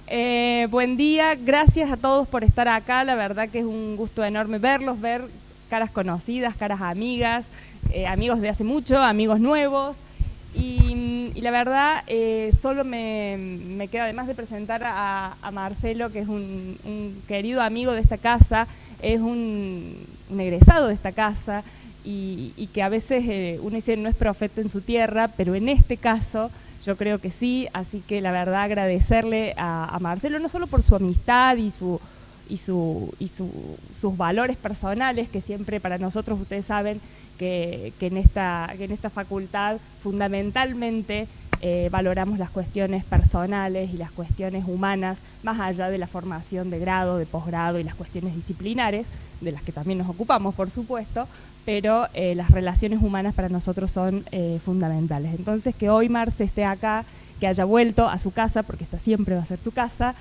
Buen día, gracias a todos por estar acá, la verdad que es un gusto enorme verlos, ver caras conocidas, caras amigas, amigos de hace mucho, amigos nuevos, y la verdad solo me queda, además de presentar a Marcelo, que es un querido amigo de esta casa, es un egresado de esta casa, y que a veces uno dice no es profeta en su tierra, pero en este caso yo creo que sí, así que la verdad agradecerle a Marcelo no solo por su amistad y sus valores personales, que siempre para nosotros ustedes saben que en esta facultad fundamentalmente valoramos las cuestiones personales y las cuestiones humanas, más allá de la formación de grado, de posgrado y las cuestiones disciplinares, de las que también nos ocupamos, por supuesto, pero las relaciones humanas para nosotros son fundamentales. Entonces, que hoy Marce esté acá, que haya vuelto a su casa, porque esta siempre va a ser tu casa,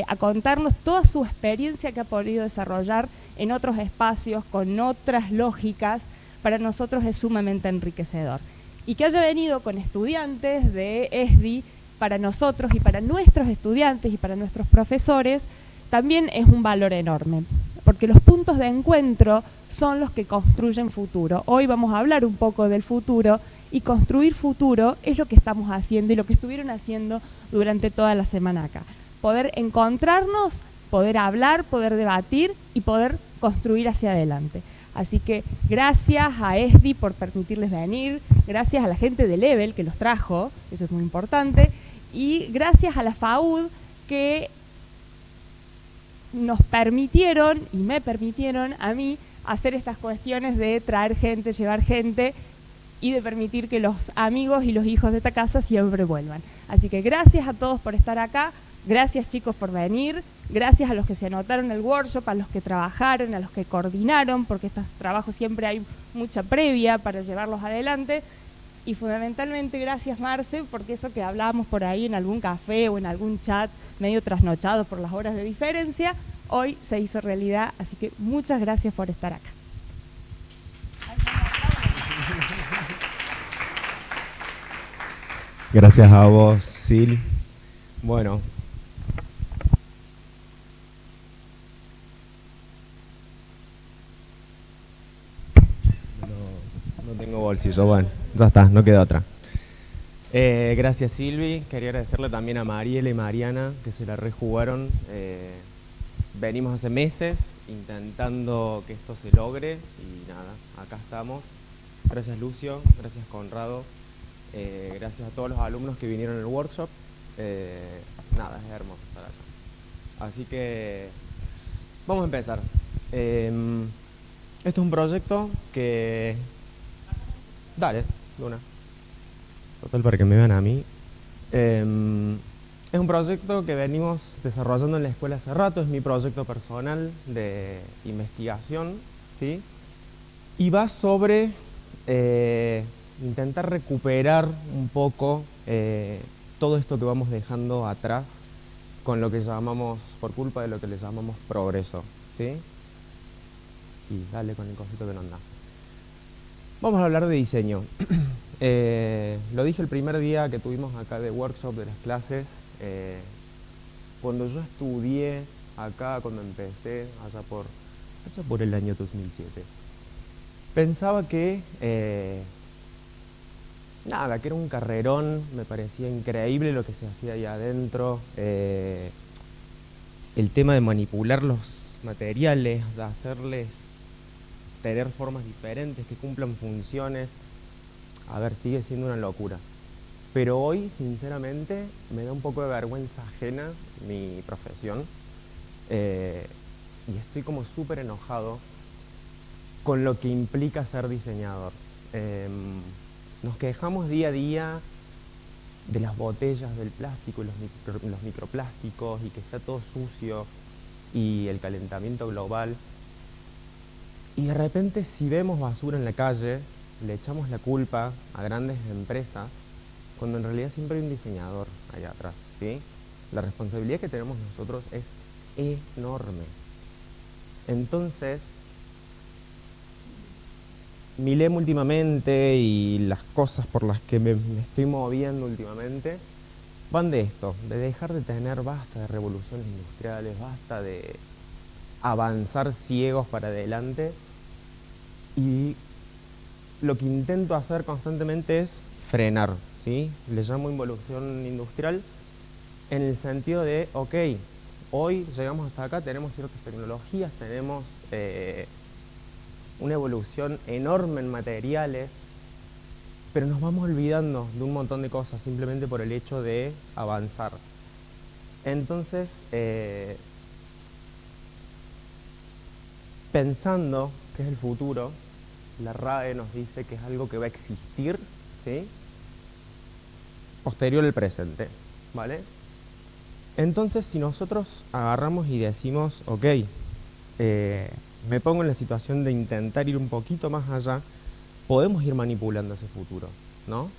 a contarnos toda su experiencia que ha podido desarrollar en otros espacios, con otras lógicas, para nosotros es sumamente enriquecedor. Y que haya venido con estudiantes de ESDI, para nosotros y para nuestros estudiantes y para nuestros profesores, también es un valor enorme, porque los puntos de encuentro son los que construyen futuro. Hoy vamos a hablar un poco del futuro, y construir futuro es lo que estamos haciendo y lo que estuvieron haciendo durante toda la semana acá. Poder encontrarnos, poder hablar, poder debatir y poder construir hacia adelante. Así que gracias a ESDI por permitirles venir, gracias a la gente de Level que los trajo, eso es muy importante, y gracias a la FAUD que nos permitieron, y me permitieron a mí, hacer estas cuestiones de traer gente, llevar gente, y de permitir que los amigos y los hijos de esta casa siempre vuelvan. Así que gracias a todos por estar acá, gracias chicos por venir, gracias a los que se anotaron en el workshop, a los que trabajaron, a los que coordinaron, porque estos trabajos siempre hay mucha previa para llevarlos adelante, y fundamentalmente gracias Marce, porque eso que hablábamos por ahí en algún café o en algún chat medio trasnochado por las horas de diferencia, hoy se hizo realidad, así que muchas gracias por estar acá. Gracias a vos, Sil. Bueno. No tengo bolsillo, bueno, ya está, no queda otra. Gracias, Silvi. Quería agradecerle también a Mariela y Mariana, que se la rejugaron. Venimos hace meses intentando que esto se logre y nada, acá estamos. Gracias, Lucio. Gracias, Conrado. Gracias a todos los alumnos que vinieron al workshop. Nada, es hermoso estar acá. Así que vamos a empezar. Esto es un proyecto que... Dale, Luna. Total, para que me vean a mí. Es un proyecto que venimos desarrollando en la escuela hace rato. Es mi proyecto personal de investigación, ¿sí? Y va sobre... intentar recuperar un poco todo esto que vamos dejando atrás con lo que llamamos, por culpa de lo que le llamamos progreso, ¿sí? Y dale con el cosito que no anda. Vamos a hablar de diseño. Lo dije el primer día que tuvimos acá de workshop de las clases. Cuando yo estudié acá, cuando empecé, allá por el año 2007, pensaba que nada, que era un carrerón, me parecía increíble lo que se hacía ahí adentro, el tema de manipular los materiales, de hacerles tener formas diferentes, que cumplan funciones, a ver, sigue siendo una locura. Pero hoy, sinceramente, me da un poco de vergüenza ajena mi profesión, y estoy como súper enojado con lo que implica ser diseñador. Nos quejamos día a día de las botellas del plástico, los microplásticos, y que está todo sucio, y el calentamiento global. Y de repente, si vemos basura en la calle, le echamos la culpa a grandes empresas, cuando en realidad siempre hay un diseñador allá atrás, ¿sí? La responsabilidad que tenemos nosotros es enorme. Entonces, mi lema últimamente y las cosas por las que me estoy moviendo últimamente van de esto, de dejar de tener basta de revoluciones industriales, basta de avanzar ciegos para adelante, y lo que intento hacer constantemente es frenar, ¿sí? Le llamo involución industrial en el sentido de, ok, hoy llegamos hasta acá, tenemos ciertas tecnologías, tenemos una evolución enorme en materiales, pero nos vamos olvidando de un montón de cosas simplemente por el hecho de avanzar. Entonces, pensando que es el futuro, la RAE nos dice que es algo que va a existir, ¿sí?, posterior al presente, ¿vale? Entonces, si nosotros agarramos y decimos, ok, me pongo en la situación de intentar ir un poquito más allá, podemos ir manipulando ese futuro, ¿no?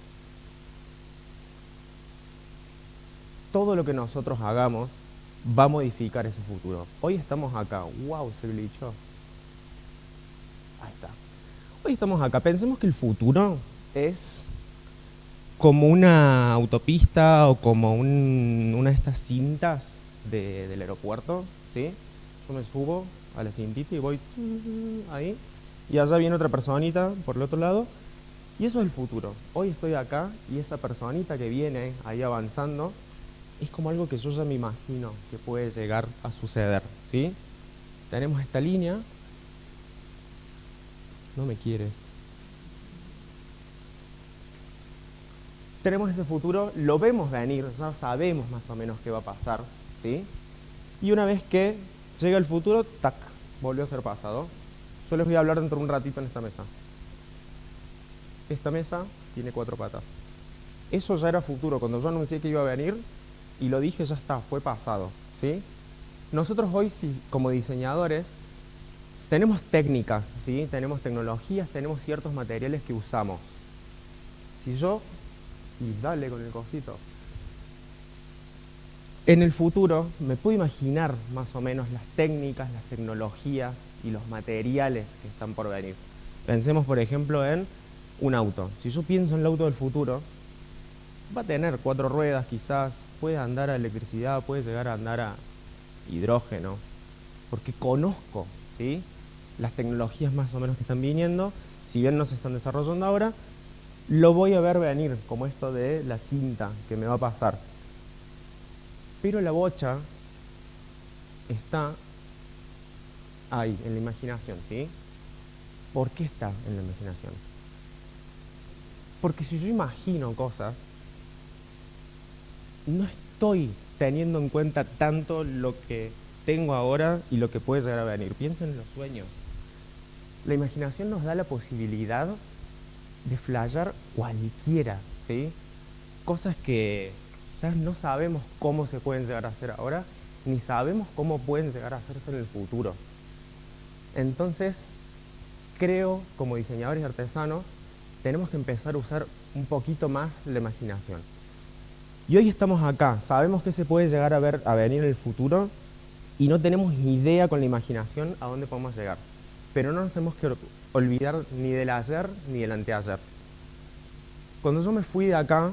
Todo lo que nosotros hagamos va a modificar ese futuro. Hoy estamos acá, wow, se glitchó. Ahí está. Hoy estamos acá, pensemos que el futuro es como una autopista o como una de estas cintas del aeropuerto, ¿sí? Yo me subo a la cintita y voy ahí, y allá viene otra personita por el otro lado, y eso es el futuro. Hoy estoy acá y esa personita que viene ahí avanzando es como algo que yo ya me imagino que puede llegar a suceder, ¿sí? Tenemos esta línea, no me quiere. Tenemos ese futuro, lo vemos venir, ya sabemos más o menos qué va a pasar, ¿sí? Y una vez que llega el futuro, tac, volvió a ser pasado. Yo les voy a hablar dentro de un ratito en esta mesa. Esta mesa tiene 4 patas. Eso ya era futuro, cuando yo anuncié que iba a venir y lo dije, ya está, fue pasado, ¿sí? Nosotros hoy, como diseñadores, tenemos técnicas, ¿sí? Tenemos tecnologías, tenemos ciertos materiales que usamos. Si yo, y dale con el cosito, en el futuro me puedo imaginar más o menos las técnicas, las tecnologías y los materiales que están por venir. Pensemos, por ejemplo, en un auto. Si yo pienso en el auto del futuro, va a tener 4 ruedas quizás, puede andar a electricidad, puede llegar a andar a hidrógeno, porque conozco, ¿sí?, las tecnologías más o menos que están viniendo, si bien no se están desarrollando ahora, lo voy a ver venir, como esto de la cinta que me va a pasar. Pero la bocha está ahí, en la imaginación, ¿sí? ¿Por qué está en la imaginación? Porque si yo imagino cosas, no estoy teniendo en cuenta tanto lo que tengo ahora y lo que puede llegar a venir. Piensen en los sueños. La imaginación nos da la posibilidad de flashear cualquiera, ¿sí? Cosas que quizás no sabemos cómo se pueden llegar a hacer ahora, ni sabemos cómo pueden llegar a hacerse en el futuro. Entonces, creo, como diseñadores y artesanos, tenemos que empezar a usar un poquito más la imaginación. Y hoy estamos acá, sabemos que se puede llegar a venir en el futuro y no tenemos ni idea con la imaginación a dónde podemos llegar. Pero no nos tenemos que olvidar ni del ayer ni del anteayer. Cuando yo me fui de acá,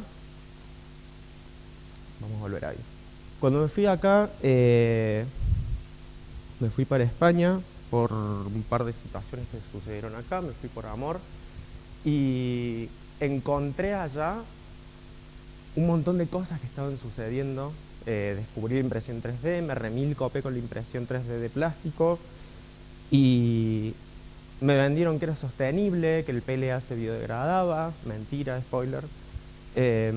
vamos a volver ahí. Cuando me fui de acá, me fui para España por un par de situaciones que sucedieron acá, me fui por amor y encontré allá un montón de cosas que estaban sucediendo. Descubrí la impresión 3D, me remilcopé con la impresión 3D de plástico y me vendieron que era sostenible, que el PLA se biodegradaba, mentira, spoiler, que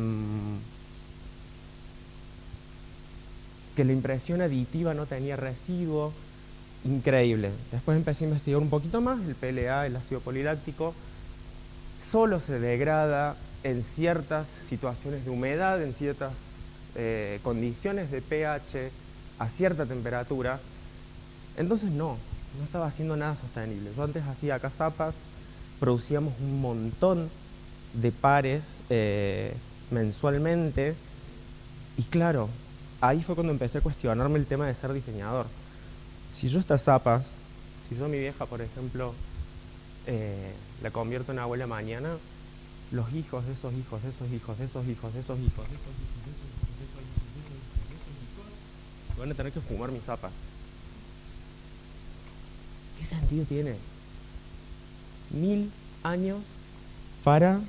la impresión aditiva no tenía residuo, increíble. Después empecé a investigar un poquito más, el PLA, el ácido poliláctico, solo se degrada en ciertas situaciones de humedad, en ciertas condiciones de pH, a cierta temperatura. Entonces no estaba haciendo nada sostenible. Yo antes hacía acá zapas, producíamos un montón de pares mensualmente, y claro, ahí fue cuando empecé a cuestionarme el tema de ser diseñador. Si yo estas zapas, si yo a mi vieja, por ejemplo, la convierto en abuela mañana, los hijos de esos hijos, de esos hijos, de esos hijos, de esos hijos, de esos hijos, de esos hijos, van a tener que fumar mis zapas. ¿Qué sentido tiene? 1000 años para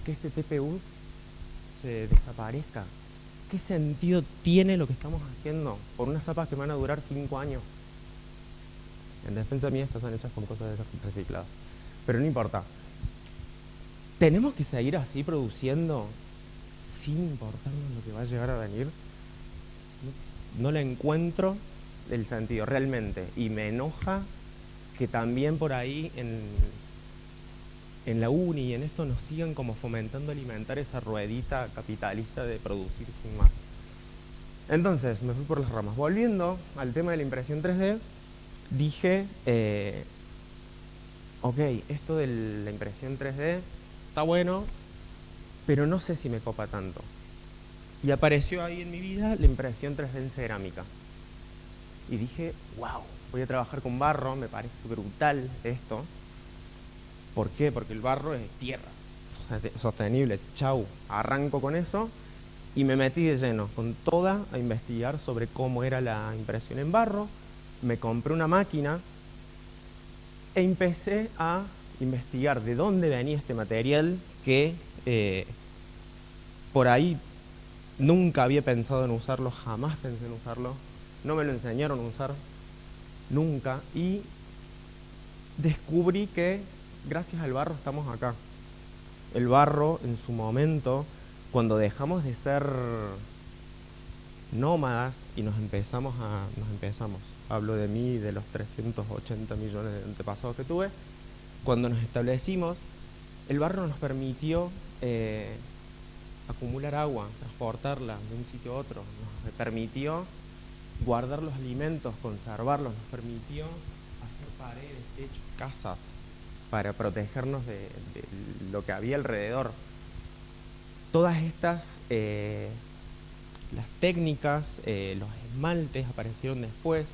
que este TPU se desaparezca. ¿Qué sentido tiene lo que estamos haciendo por unas zapas que van a durar 5 años? En defensa mía, estas son hechas con cosas recicladas. Pero no importa. ¿Tenemos que seguir así produciendo sin importarnos lo que va a llegar a venir? No le encuentro el sentido, realmente. Y me enoja que también por ahí en la uni y en esto nos sigan como fomentando alimentar esa ruedita capitalista de producir sin más. Entonces, me fui por las ramas. Volviendo al tema de la impresión 3D, dije, ok, esto de la impresión 3D está bueno, pero no sé si me copa tanto. Y apareció ahí en mi vida la impresión 3D en cerámica. Y dije, wow, voy a trabajar con barro, me parece brutal esto. ¿Por qué? Porque el barro es tierra, sostenible, chau, arranco con eso y me metí de lleno, con toda, a investigar sobre cómo era la impresión en barro. Me compré una máquina e empecé a investigar de dónde venía este material que por ahí nunca había pensado en usarlo, jamás pensé en usarlo, no me lo enseñaron a usar, nunca, y descubrí que gracias al barro estamos acá. El barro en su momento, cuando dejamos de ser nómadas y hablo de mí y de los 380 millones de antepasados que tuve, cuando nos establecimos, el barro nos permitió acumular agua, transportarla de un sitio a otro, nos permitió guardar los alimentos, conservarlos, nos permitió hacer paredes, techos, casas, para protegernos de lo que había alrededor. Todas estas, las técnicas, los esmaltes aparecieron después,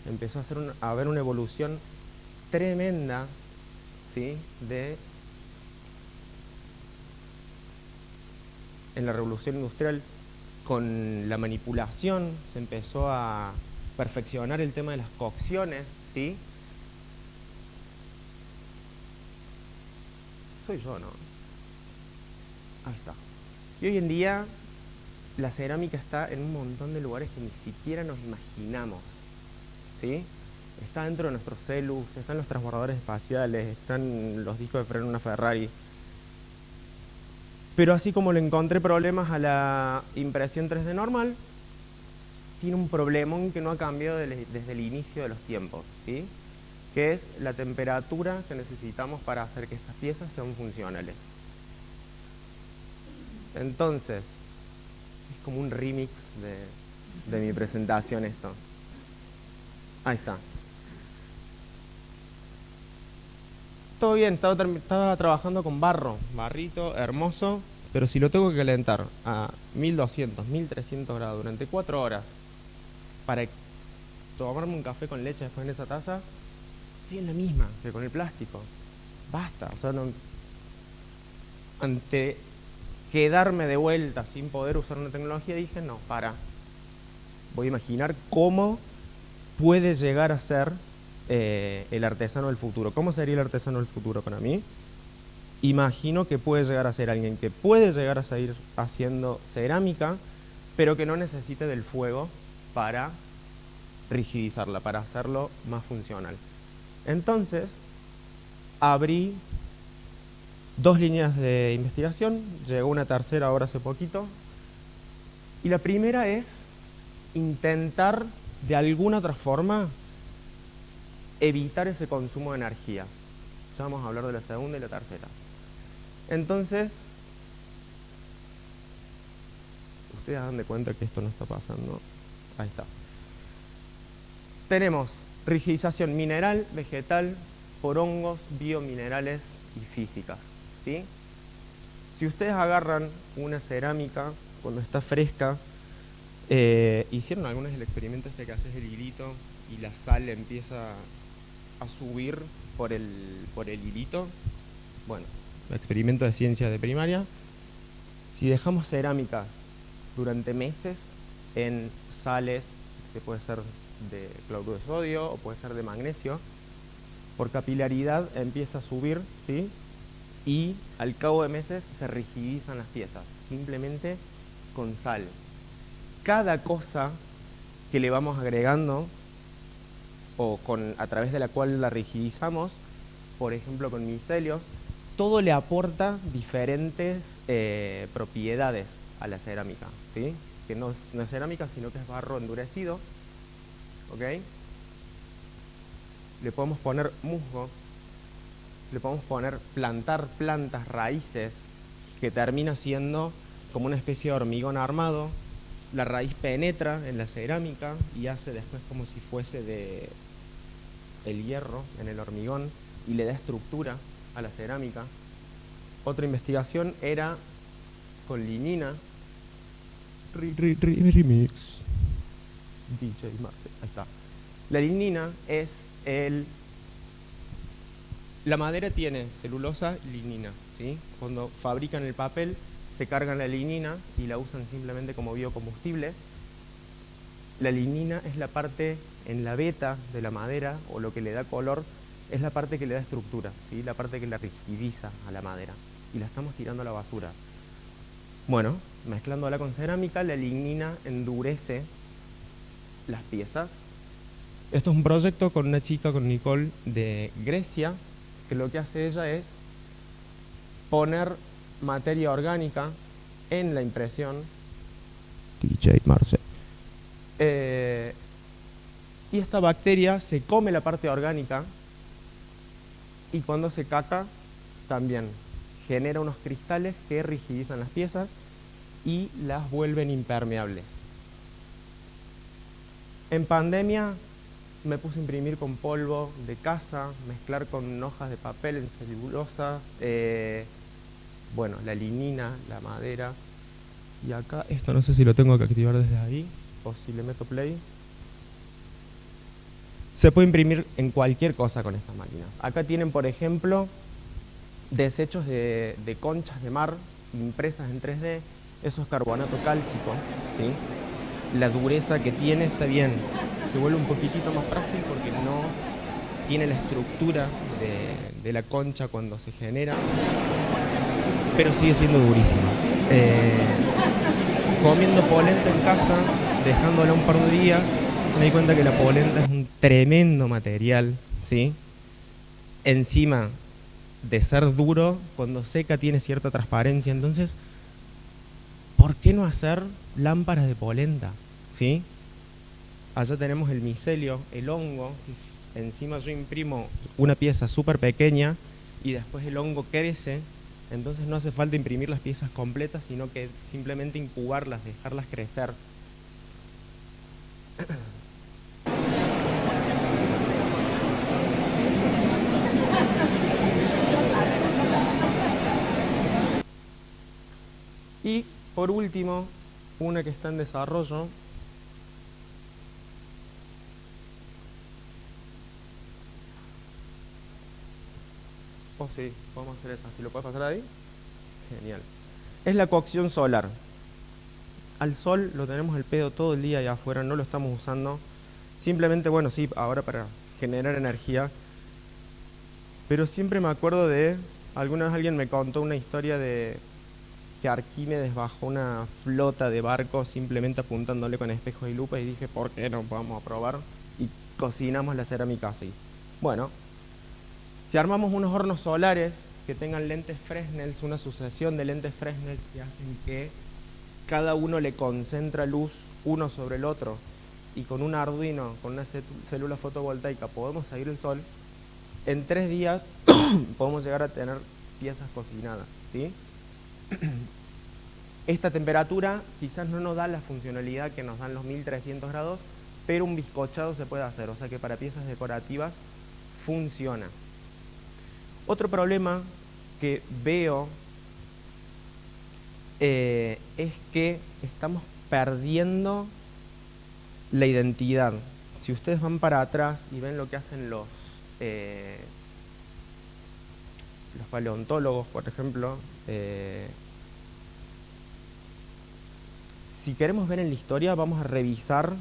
empezó a haber una evolución tremenda, ¿sí? En la revolución industrial, con la manipulación, se empezó a perfeccionar el tema de las cocciones, ¿sí? Soy yo, ¿no? Ahí está. Y hoy en día la cerámica está en un montón de lugares que ni siquiera nos imaginamos, ¿sí? Está dentro de nuestros celus, están los transbordadores espaciales, están los discos de freno en una Ferrari. Pero así como le encontré problemas a la impresión 3D normal, tiene un problemón que no ha cambiado desde el inicio de los tiempos, ¿sí? Que es la temperatura que necesitamos para hacer que estas piezas sean funcionales. Entonces, es como un remix de mi presentación esto. Ahí está. Todo bien, estaba trabajando con barrito hermoso, pero si lo tengo que calentar a 1200, 1300 grados durante 4 horas para tomarme un café con leche después en esa taza, sí es la misma que con el plástico. Basta, o sea, no, ante quedarme de vuelta sin poder usar una tecnología, dije, no, voy a imaginar cómo puede llegar a ser el artesano del futuro. ¿Cómo sería el artesano del futuro para mí? Imagino que puede llegar a ser alguien que puede llegar a seguir haciendo cerámica, pero que no necesite del fuego para rigidizarla, para hacerlo más funcional. Entonces, abrí 2 líneas de investigación, llegó una tercera ahora hace poquito, y la primera es intentar de alguna otra forma evitar ese consumo de energía. Ya vamos a hablar de la segunda y la tercera. Entonces, ustedes hagan de cuenta que esto no está pasando. Ahí está. Tenemos rigidización mineral, vegetal, por hongos, biominerales y físicas, ¿sí? Si ustedes agarran una cerámica cuando está fresca, hicieron algunos del experimento este que haces el hilito y la sal empieza a subir por el hilito. Bueno, experimento de ciencia de primaria. Si dejamos cerámicas durante meses, en sales, que puede ser de cloruro de sodio o puede ser de magnesio. Por capilaridad empieza a subir, ¿sí? Y al cabo de meses se rigidizan las piezas, simplemente con sal. Cada cosa que le vamos agregando o a través de la cual la rigidizamos, por ejemplo con micelios, todo le aporta diferentes propiedades a la cerámica, ¿sí? Que no es cerámica, sino que es barro endurecido, ¿ok? Le podemos poner musgo, le podemos plantar plantas, raíces, que termina siendo como una especie de hormigón armado. La raíz penetra en la cerámica y hace después como si fuese el hierro en el hormigón y le da estructura a la cerámica. Otra investigación era con lignina. Remix. DJ Marcel, ahí está. La lignina es la madera tiene celulosa y lignina, ¿sí? Cuando fabrican el papel se cargan la lignina y la usan simplemente como biocombustible. La lignina es la parte en la veta de la madera, o lo que le da color, es la parte que le da estructura, ¿sí? La parte que la rigidiza a la madera. Y la estamos tirando a la basura. Bueno, mezclándola con cerámica, la lignina endurece las piezas. Esto es un proyecto con una chica, con Nicole, de Grecia, que lo que hace ella es poner materia orgánica en la impresión. DJ Marcel. Y esta bacteria se come la parte orgánica y cuando se caca también genera unos cristales que rigidizan las piezas y las vuelven impermeables. En pandemia me puse a imprimir con polvo de casa, mezclar con hojas de papel en celulosa, bueno, la lignina, la madera. Y acá, esto no sé si lo tengo que activar desde ahí o si le meto play. Se puede imprimir en cualquier cosa con estas máquinas. Acá tienen, por ejemplo, desechos de conchas de mar impresas en 3D. Eso es carbonato cálcico, ¿sí? La dureza que tiene está bien. Se vuelve un poquitito más frágil porque no tiene la estructura de la concha cuando se genera, pero sigue siendo durísimo. Comiendo polenta en casa, dejándola un par de días, me di cuenta que la polenta es un tremendo material, ¿sí? Encima de ser duro, cuando seca tiene cierta transparencia. Entonces, ¿por qué no hacer lámparas de polenta? ¿Sí? Allá tenemos el micelio, el hongo. Encima yo imprimo una pieza súper pequeña y después el hongo crece. Entonces no hace falta imprimir las piezas completas, sino que simplemente incubarlas, dejarlas crecer. Y por último, una que está en desarrollo. Oh sí, podemos hacer esa. Si lo puedes pasar ahí. Genial. Es la cocción solar. Al sol lo tenemos el pedo todo el día allá afuera, no lo estamos usando. Simplemente, bueno, sí, ahora para generar energía. Pero siempre me acuerdo alguna vez alguien me contó una historia de que Arquímedes bajó una flota de barcos simplemente apuntándole con espejos y lupa y dije, ¿por qué no vamos a probar? Y cocinamos la cerámica así. Bueno, si armamos unos hornos solares que tengan lentes Fresnel, una sucesión de lentes Fresnel que hacen que cada uno le concentra luz uno sobre el otro, y con un Arduino, con una célula fotovoltaica podemos seguir el sol, en 3 días podemos llegar a tener piezas cocinadas, ¿sí? Esta temperatura quizás no nos da la funcionalidad que nos dan los 1300 grados, pero un bizcochado se puede hacer, o sea que para piezas decorativas funciona. Otro problema que veo es que estamos perdiendo la identidad. Si ustedes van para atrás y ven lo que hacen los paleontólogos, por ejemplo, si queremos ver en la historia, vamos a revisar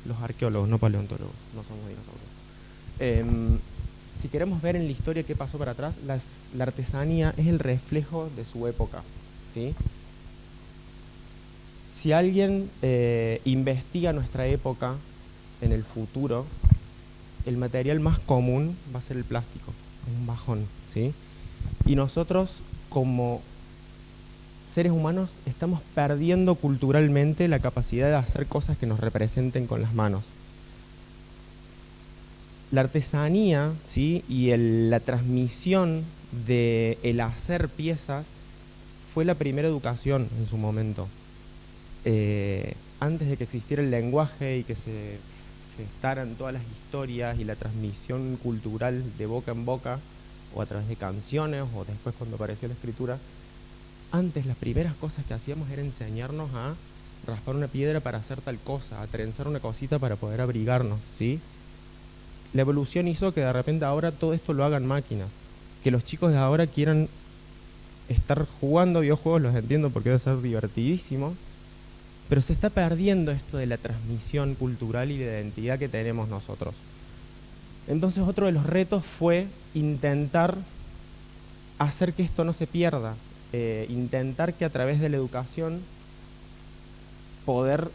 los arqueólogos, no paleontólogos, no somos dinosaurios. Si queremos ver en la historia qué pasó para atrás, la artesanía es el reflejo de su época, ¿sí? Si alguien investiga nuestra época en el futuro, el material más común va a ser el plástico, es un bajón, ¿sí? Y nosotros, como seres humanos, estamos perdiendo culturalmente la capacidad de hacer cosas que nos representen con las manos. La artesanía, ¿sí? Y la transmisión del hacer piezas fue la primera educación en su momento. Antes de que existiera el lenguaje y que se gestaran todas las historias y la transmisión cultural de boca en boca, o a través de canciones, o después cuando apareció la escritura, antes las primeras cosas que hacíamos era enseñarnos a raspar una piedra para hacer tal cosa, a trenzar una cosita para poder abrigarnos, ¿sí? La evolución hizo que de repente ahora todo esto lo hagan máquinas, que los chicos de ahora quieran estar jugando videojuegos, los entiendo porque debe ser divertidísimo, pero se está perdiendo esto de la transmisión cultural y de identidad que tenemos nosotros. Entonces otro de los retos fue intentar hacer que esto no se pierda, intentar que a través de la educación poder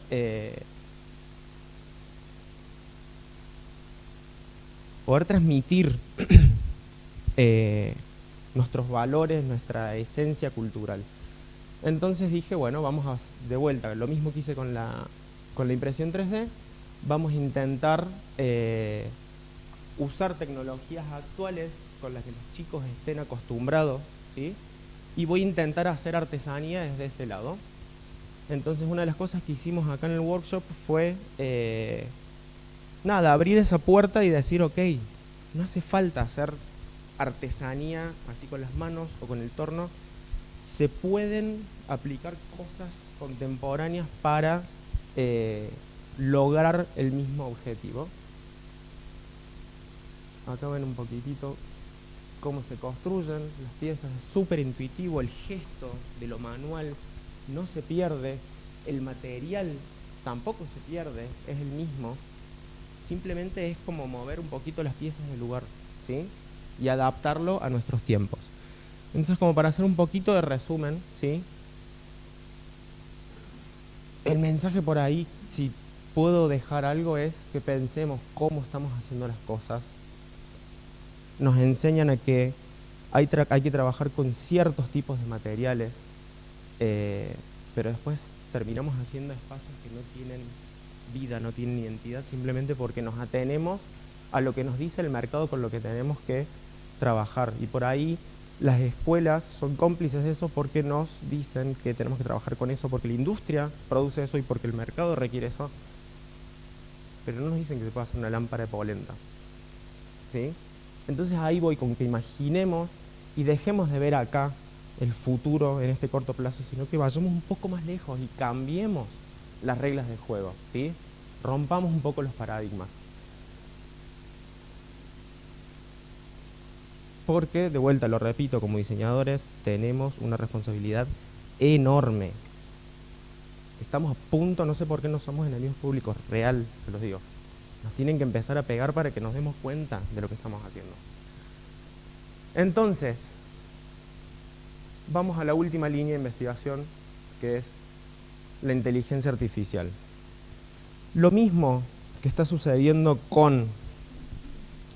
transmitir nuestros valores, nuestra esencia cultural. Entonces dije, bueno, vamos de vuelta, lo mismo que hice con la impresión 3D, vamos a intentar usar tecnologías actuales con las que los chicos estén acostumbrados, ¿sí? Y voy a intentar hacer artesanía desde ese lado. Entonces una de las cosas que hicimos acá en el workshop fue, abrir esa puerta y decir, ok, no hace falta hacer artesanía así con las manos o con el torno, se pueden aplicar cosas contemporáneas para lograr el mismo objetivo. Acá ven un poquitito cómo se construyen las piezas, es súper intuitivo, el gesto de lo manual no se pierde, el material tampoco se pierde, es el mismo, simplemente es como mover un poquito las piezas del lugar, ¿sí? Y adaptarlo a nuestros tiempos. Entonces, como para hacer un poquito de resumen, ¿sí? El mensaje por ahí, si puedo dejar algo, es que pensemos cómo estamos haciendo las cosas. Nos enseñan a que hay que trabajar con ciertos tipos de materiales, pero después terminamos haciendo espacios que no tienen vida, no tienen identidad, simplemente porque nos atenemos a lo que nos dice el mercado con lo que tenemos que trabajar. Y por ahí las escuelas son cómplices de eso porque nos dicen que tenemos que trabajar con eso, porque la industria produce eso y porque el mercado requiere eso, pero no nos dicen que se puede hacer una lámpara de polenta, ¿sí? Entonces ahí voy con que imaginemos y dejemos de ver acá el futuro en este corto plazo, sino que vayamos un poco más lejos y cambiemos las reglas del juego, ¿sí? Rompamos un poco los paradigmas. Porque, de vuelta, lo repito, como diseñadores tenemos una responsabilidad enorme. Estamos a punto, no sé por qué no somos enemigos públicos, real, se los digo. Nos tienen que empezar a pegar para que nos demos cuenta de lo que estamos haciendo. Entonces, vamos a la última línea de investigación, que es la inteligencia artificial. Lo mismo que está sucediendo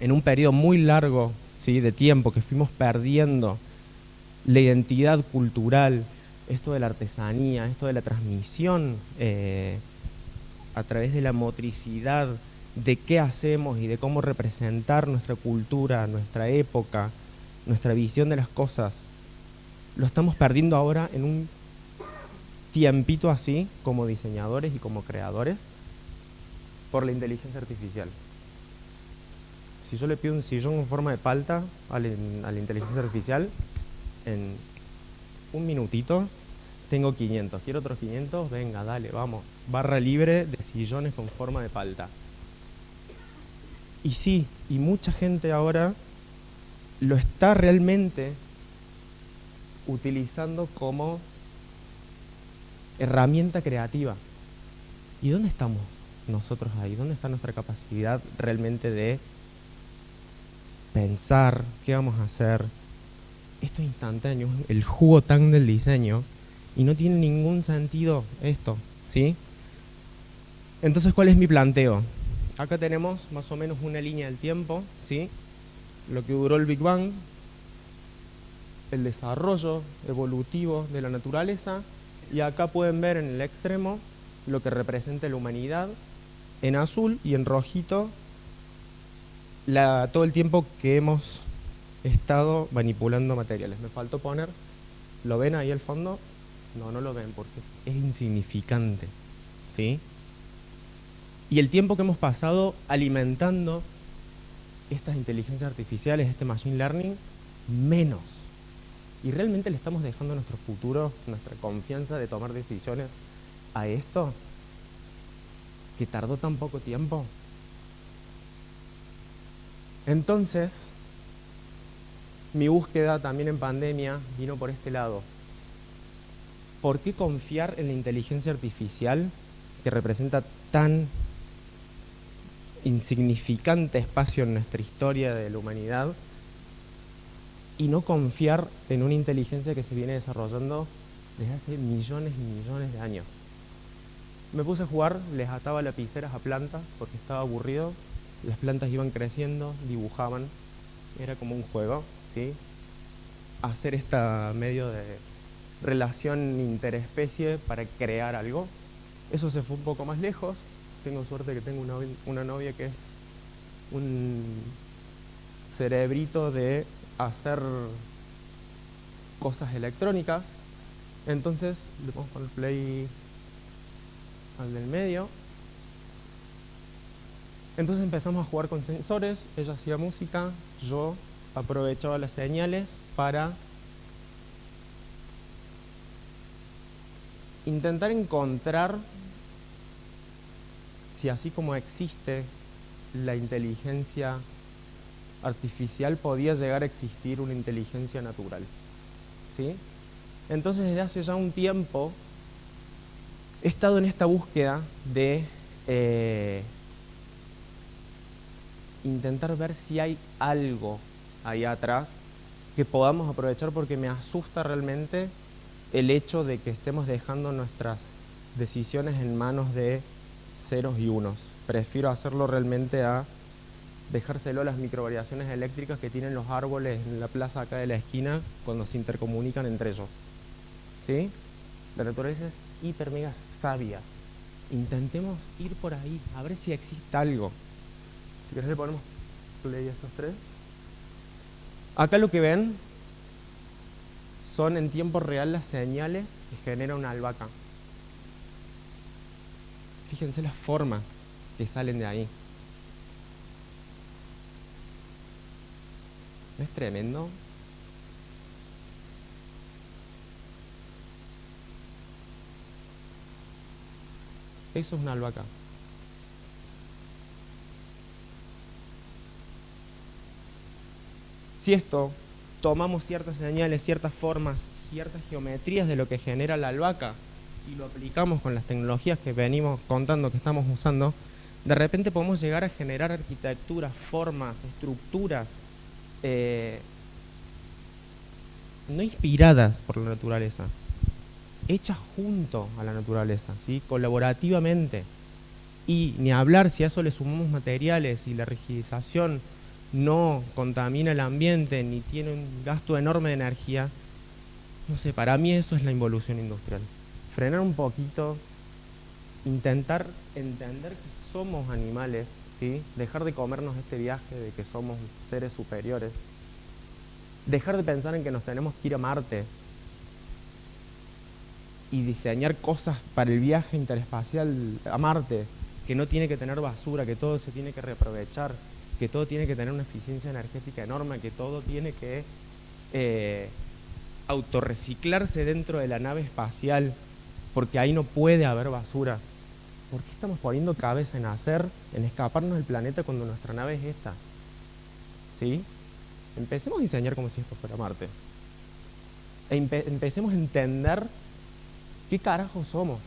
en un periodo muy largo, ¿sí?, de tiempo, que fuimos perdiendo la identidad cultural, esto de la artesanía, esto de la transmisión a través de la motricidad, de qué hacemos y de cómo representar nuestra cultura, nuestra época, nuestra visión de las cosas, lo estamos perdiendo ahora en un tiempito así, como diseñadores y como creadores, por la inteligencia artificial. Si yo le pido un sillón en forma de palta a la inteligencia artificial, en un minutito tengo 500. ¿Quiero otros 500? Venga, dale, vamos. Barra libre de sillones con forma de palta. Y sí, y mucha gente ahora lo está realmente utilizando como herramienta creativa. ¿Y dónde estamos nosotros ahí? ¿Dónde está nuestra capacidad realmente de pensar qué vamos a hacer? Esto es instantáneo, el jugo tan del diseño, y no tiene ningún sentido esto, ¿sí? Entonces, ¿cuál es mi planteo? Acá tenemos más o menos una línea del tiempo, ¿sí? Lo que duró el Big Bang, el desarrollo evolutivo de la naturaleza, y acá pueden ver en el extremo lo que representa la humanidad, en azul, y en rojito todo el tiempo que hemos estado manipulando materiales. Me faltó poner, ¿lo ven ahí al fondo? No, no lo ven porque es insignificante, ¿sí? Y el tiempo que hemos pasado alimentando estas inteligencias artificiales, este machine learning, menos. ¿Y realmente le estamos dejando nuestro futuro, nuestra confianza de tomar decisiones a esto? ¿Que tardó tan poco tiempo? Entonces, mi búsqueda también en pandemia vino por este lado. ¿Por qué confiar en la inteligencia artificial que representa tan insignificante espacio en nuestra historia de la humanidad y no confiar en una inteligencia que se viene desarrollando desde hace millones y millones de años? Me puse a jugar, les ataba lapiceras a plantas porque estaba aburrido. Las plantas iban creciendo, dibujaban, era como un juego, ¿sí? Hacer esta medio de relación interespecie para crear algo. Eso se fue un poco más lejos. Tengo suerte que tengo una novia que es un cerebrito de hacer cosas electrónicas. Entonces le vamos a poner play al del medio. Entonces empezamos a jugar con sensores, ella hacía música, yo aprovechaba las señales para intentar encontrar si así como existe la inteligencia artificial, podía llegar a existir una inteligencia natural, ¿sí? Entonces desde hace ya un tiempo he estado en esta búsqueda de intentar ver si hay algo ahí atrás que podamos aprovechar, porque me asusta realmente el hecho de que estemos dejando nuestras decisiones en manos de ceros y unos. Prefiero hacerlo realmente a dejárselo a las microvariaciones eléctricas que tienen los árboles en la plaza acá de la esquina cuando se intercomunican entre ellos, ¿sí? La naturaleza es hiper mega sabia. Intentemos ir por ahí, a ver si existe algo. Si querés le ponemos play a estos tres. Acá lo que ven son en tiempo real las señales que genera una albahaca. Fíjense las formas que salen de ahí. ¿No es tremendo? Eso es una albahaca. Si esto tomamos ciertas señales, ciertas formas, ciertas geometrías de lo que genera la albahaca y lo aplicamos con las tecnologías que venimos contando que estamos usando, de repente podemos llegar a generar arquitecturas, formas, estructuras no inspiradas por la naturaleza, hechas junto a la naturaleza, ¿sí? Colaborativamente. Y ni hablar si a eso le sumamos materiales y la rigidización no contamina el ambiente ni tiene un gasto enorme de energía. No sé, para mí eso es la involución industrial. Frenar un poquito, intentar entender que somos animales, ¿sí? Dejar de comernos este viaje de que somos seres superiores. Dejar de pensar en que nos tenemos que ir a Marte y diseñar cosas para el viaje interespacial a Marte, que no tiene que tener basura, que todo se tiene que reaprovechar, que todo tiene que tener una eficiencia energética enorme, que todo tiene que autorreciclarse dentro de la nave espacial, porque ahí no puede haber basura. ¿Por qué estamos poniendo cabeza en en escaparnos del planeta cuando nuestra nave es esta? ¿Sí? Empecemos a diseñar como si esto fuera Marte. Empecemos a entender ¿qué carajo somos?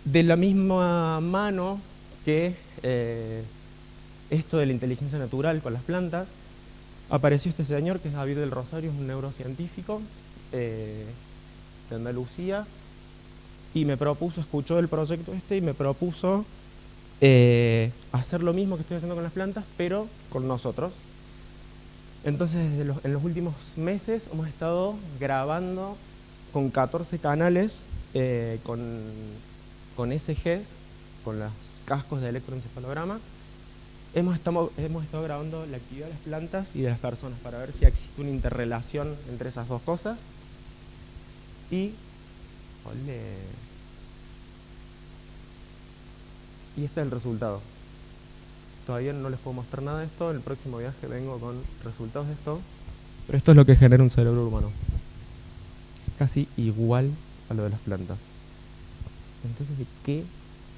De la misma mano que esto de la inteligencia natural con las plantas, apareció este señor que es David del Rosario, es un neurocientífico de Andalucía, y me propuso, escuchó el proyecto y me propuso hacer lo mismo que estoy haciendo con las plantas, pero con nosotros. Entonces, en los últimos meses hemos estado grabando con 14 canales, con SGs, con los cascos de electroencefalograma. Hemos estado grabando la actividad de las plantas y de las personas para ver si existe una interrelación entre esas dos cosas. Y este es el resultado. Todavía no les puedo mostrar nada de esto. En el próximo viaje vengo con resultados de esto. Pero esto es lo que genera un cerebro humano. Casi igual a lo de las plantas. Entonces, ¿de qué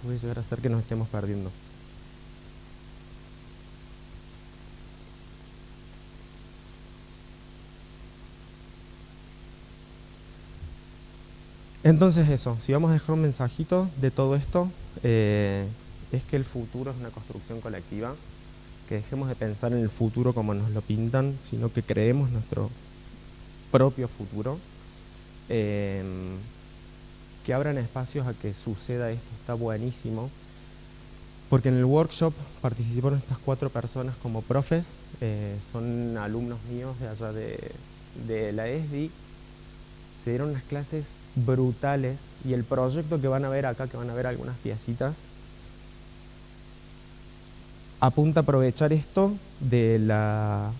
puede llegar a ser que nos estemos perdiendo? Entonces eso, si vamos a dejar un mensajito de todo esto, es que el futuro es una construcción colectiva, que dejemos de pensar en el futuro como nos lo pintan, sino que creemos nuestro propio futuro, que abran espacios a que suceda esto, está buenísimo, porque en el workshop participaron estas 4 personas como profes, son alumnos míos de allá de la ESDI, se dieron unas clases brutales, y el proyecto que van a ver acá, que van a ver algunas piecitas, apunta a aprovechar esto de la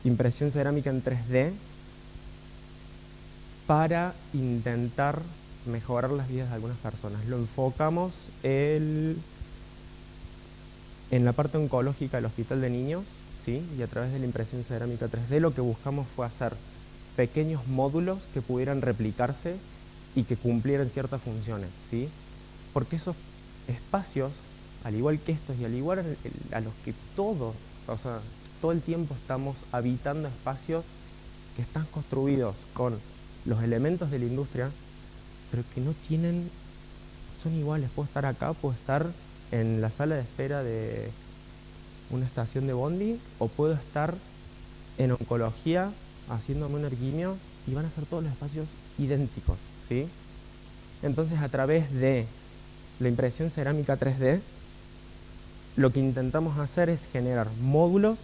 impresión cerámica en 3D para intentar mejorar las vidas de algunas personas. Lo enfocamos en la parte oncológica del Hospital de Niños, ¿sí? Y a través de la impresión cerámica 3D lo que buscamos fue hacer pequeños módulos que pudieran replicarse y que cumplieran ciertas funciones, ¿sí? Porque esos espacios, al igual que estos y al igual a los que todos, o sea, todo el tiempo estamos habitando espacios que están construidos con los elementos de la industria, pero que no tienen, son iguales. Puedo estar acá, puedo estar en la sala de espera de una estación de bondi, o puedo estar en oncología haciéndome un erguimio, y van a ser todos los espacios idénticos, ¿sí? Entonces, a través de la impresión cerámica 3D, lo que intentamos hacer es generar módulos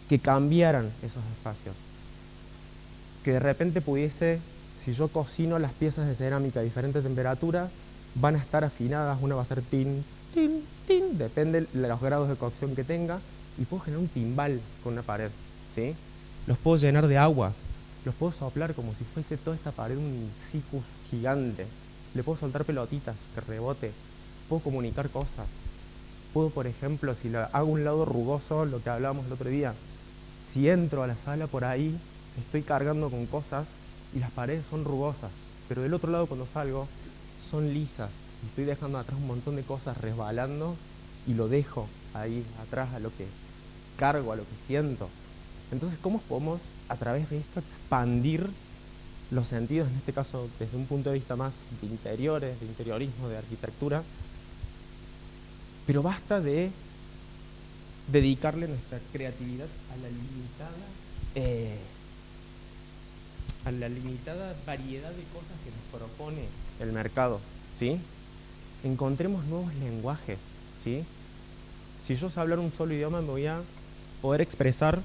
que cambiaran esos espacios. Que de repente pudiese, si yo cocino las piezas de cerámica a diferentes temperaturas, van a estar afinadas, una va a ser tin, tin, tin, depende de los grados de cocción que tenga, y puedo generar un timbal con una pared, ¿sí? Los puedo llenar de agua, los puedo soplar como si fuese toda esta pared un siphus gigante, le puedo soltar pelotitas que rebote, puedo comunicar cosas. Puedo, por ejemplo, si hago un lado rugoso, lo que hablábamos el otro día, si entro a la sala por ahí, estoy cargando con cosas y las paredes son rugosas, pero del otro lado cuando salgo son lisas, y estoy dejando atrás un montón de cosas resbalando y lo dejo ahí atrás a lo que cargo, a lo que siento. Entonces, ¿cómo podemos a través de esto expandir los sentidos, en este caso desde un punto de vista más de interiores, de interiorismo, de arquitectura? Pero basta de dedicarle nuestra creatividad a la limitada variedad de cosas que nos propone el mercado, ¿sí? Encontremos nuevos lenguajes, ¿sí? Si yo sé hablar un solo idioma, me voy a poder expresar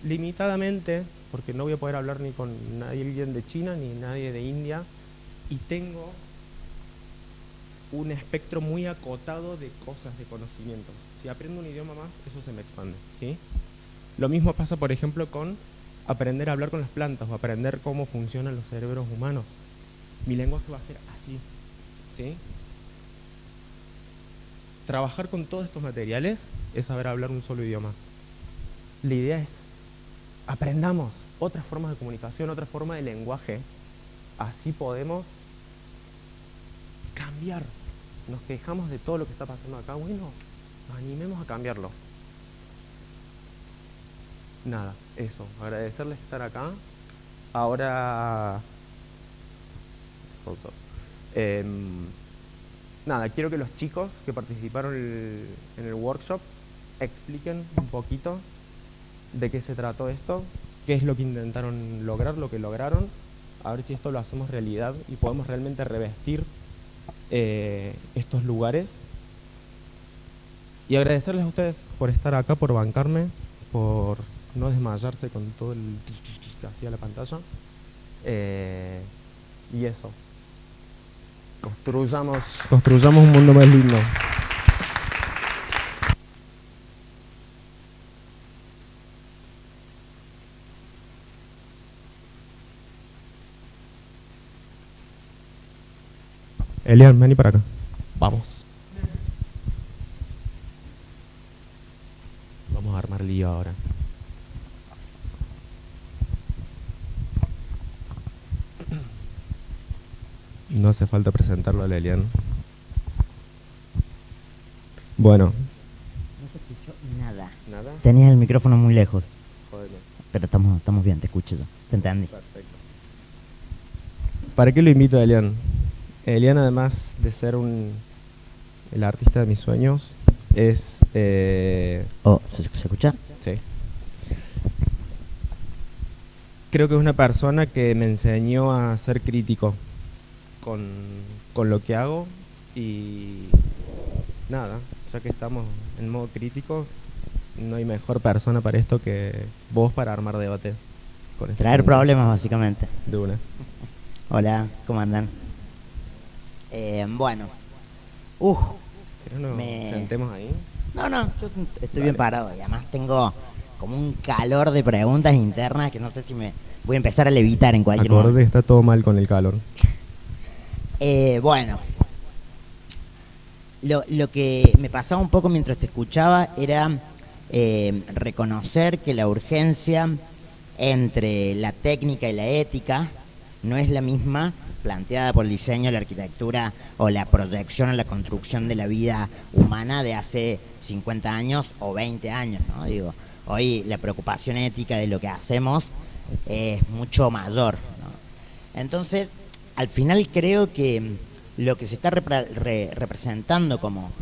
limitadamente, porque no voy a poder hablar ni con nadie de China ni nadie de India, y tengo un espectro muy acotado de cosas, de conocimientos. Si aprendo un idioma más, eso se me expande, ¿sí? Lo mismo pasa, por ejemplo, con aprender a hablar con las plantas o aprender cómo funcionan los cerebros humanos. Mi lenguaje va a ser así, ¿sí? Trabajar con todos estos materiales es saber hablar un solo idioma. La idea es, aprendamos otras formas de comunicación, otra forma de lenguaje. Así podemos cambiar. Nos quejamos de todo lo que está pasando acá. Bueno, nos animemos a cambiarlo. Nada, eso. Agradecerles estar acá. Ahora sponsor. Nada, quiero que los chicos que participaron en el workshop expliquen un poquito de qué se trató esto, qué es lo que intentaron lograr, lo que lograron, a ver si esto lo hacemos realidad y podemos realmente revestir estos lugares. Y agradecerles a ustedes por estar acá, por bancarme, por no desmayarse con todo el que hacía la pantalla. Y eso. Construyamos un mundo más lindo. Elian, vení para acá. Vamos. Vamos a armar lío ahora. No hace falta presentarlo a Elian. Bueno. No se escuchó nada. ¿Nada? Tenías el micrófono muy lejos. Joder. Pero estamos bien, te escucho yo. Te entendí. Perfecto. ¿Para qué lo invito a Elian? Elian, además de ser el artista de mis sueños, es... Oh, ¿se escucha? Sí. Creo que es una persona que me enseñó a ser crítico con lo que hago y nada, ya que estamos en modo crítico, no hay mejor persona para esto que vos para armar debate. Con Traer problemas, básicamente. De una. Hola, ¿cómo andan? Bueno. ¿Querés nos sentemos ahí? No, yo estoy Dale. bien parado y además tengo como un calor de preguntas internas que no sé si me voy a empezar a levitar en cualquier Acordate momento. que está todo mal con el calor. Bueno, lo que me pasaba un poco mientras te escuchaba era reconocer que la urgencia entre la técnica y la ética no es la misma planteada por el diseño, la arquitectura o la proyección o la construcción de la vida humana de hace 50 años o 20 años, ¿no? Digo, hoy la preocupación ética de lo que hacemos es mucho mayor, ¿no? Entonces, al final creo que lo que se está representando como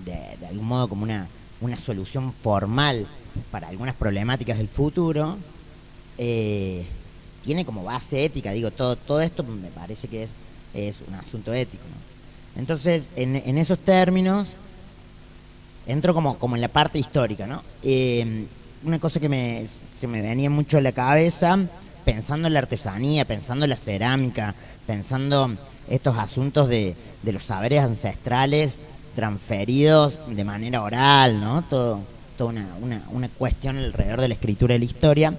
de algún modo como una solución formal para algunas problemáticas del futuro, tiene como base ética. Digo, todo esto me parece que es un asunto ético, ¿no? Entonces, en esos términos, entro como en la parte histórica, ¿no? Una cosa que se me venía mucho a la cabeza, pensando en la artesanía, pensando en la cerámica, pensando estos asuntos de los saberes ancestrales transferidos de manera oral, ¿no? Toda una cuestión alrededor de la escritura y la historia.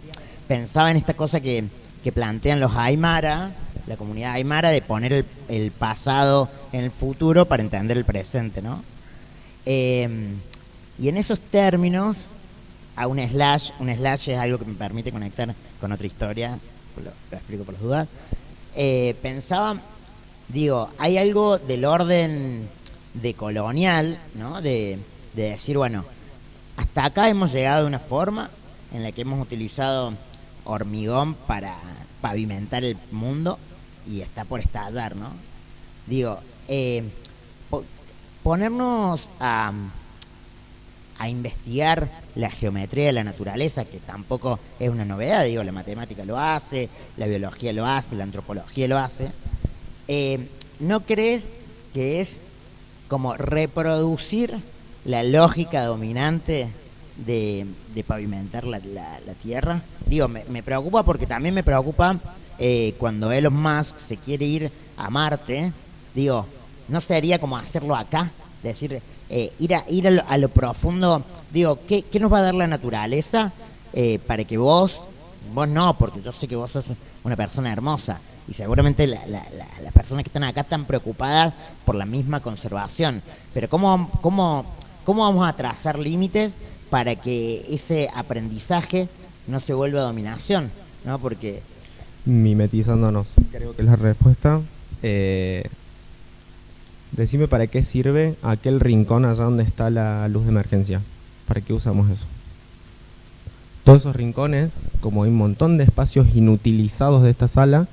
Pensaba en esta cosa que plantean los Aymara, la comunidad Aymara, de poner el pasado en el futuro para entender el presente, ¿no? Y en esos términos, a un slash es algo que me permite conectar con otra historia, lo explico por las dudas. Pensaba, digo, hay algo del orden decolonial, ¿no? De decir, bueno, hasta acá hemos llegado de una forma en la que hemos utilizado hormigón para pavimentar el mundo y está por estallar, ¿no? Digo, ponernos a investigar la geometría de la naturaleza, que tampoco es una novedad, digo, la matemática lo hace, la biología lo hace, la antropología lo hace. ¿No crees que es como reproducir la lógica dominante de pavimentar la Tierra? Digo, me preocupa porque también me preocupa cuando Elon Musk se quiere ir a Marte. Digo, ¿no sería como hacerlo acá? Decir, ir a lo profundo. Digo, ¿qué nos va a dar la naturaleza para que vos no, porque yo sé que vos sos una persona hermosa y seguramente las personas que están acá están preocupadas por la misma conservación, pero ¿cómo vamos a trazar límites para que ese aprendizaje no se vuelva dominación, ¿no? Porque mimetizándonos, creo que es la respuesta. Decime para qué sirve aquel rincón allá donde está la luz de emergencia. ¿Para qué usamos eso? Todos esos rincones, como hay un montón de espacios inutilizados de esta sala,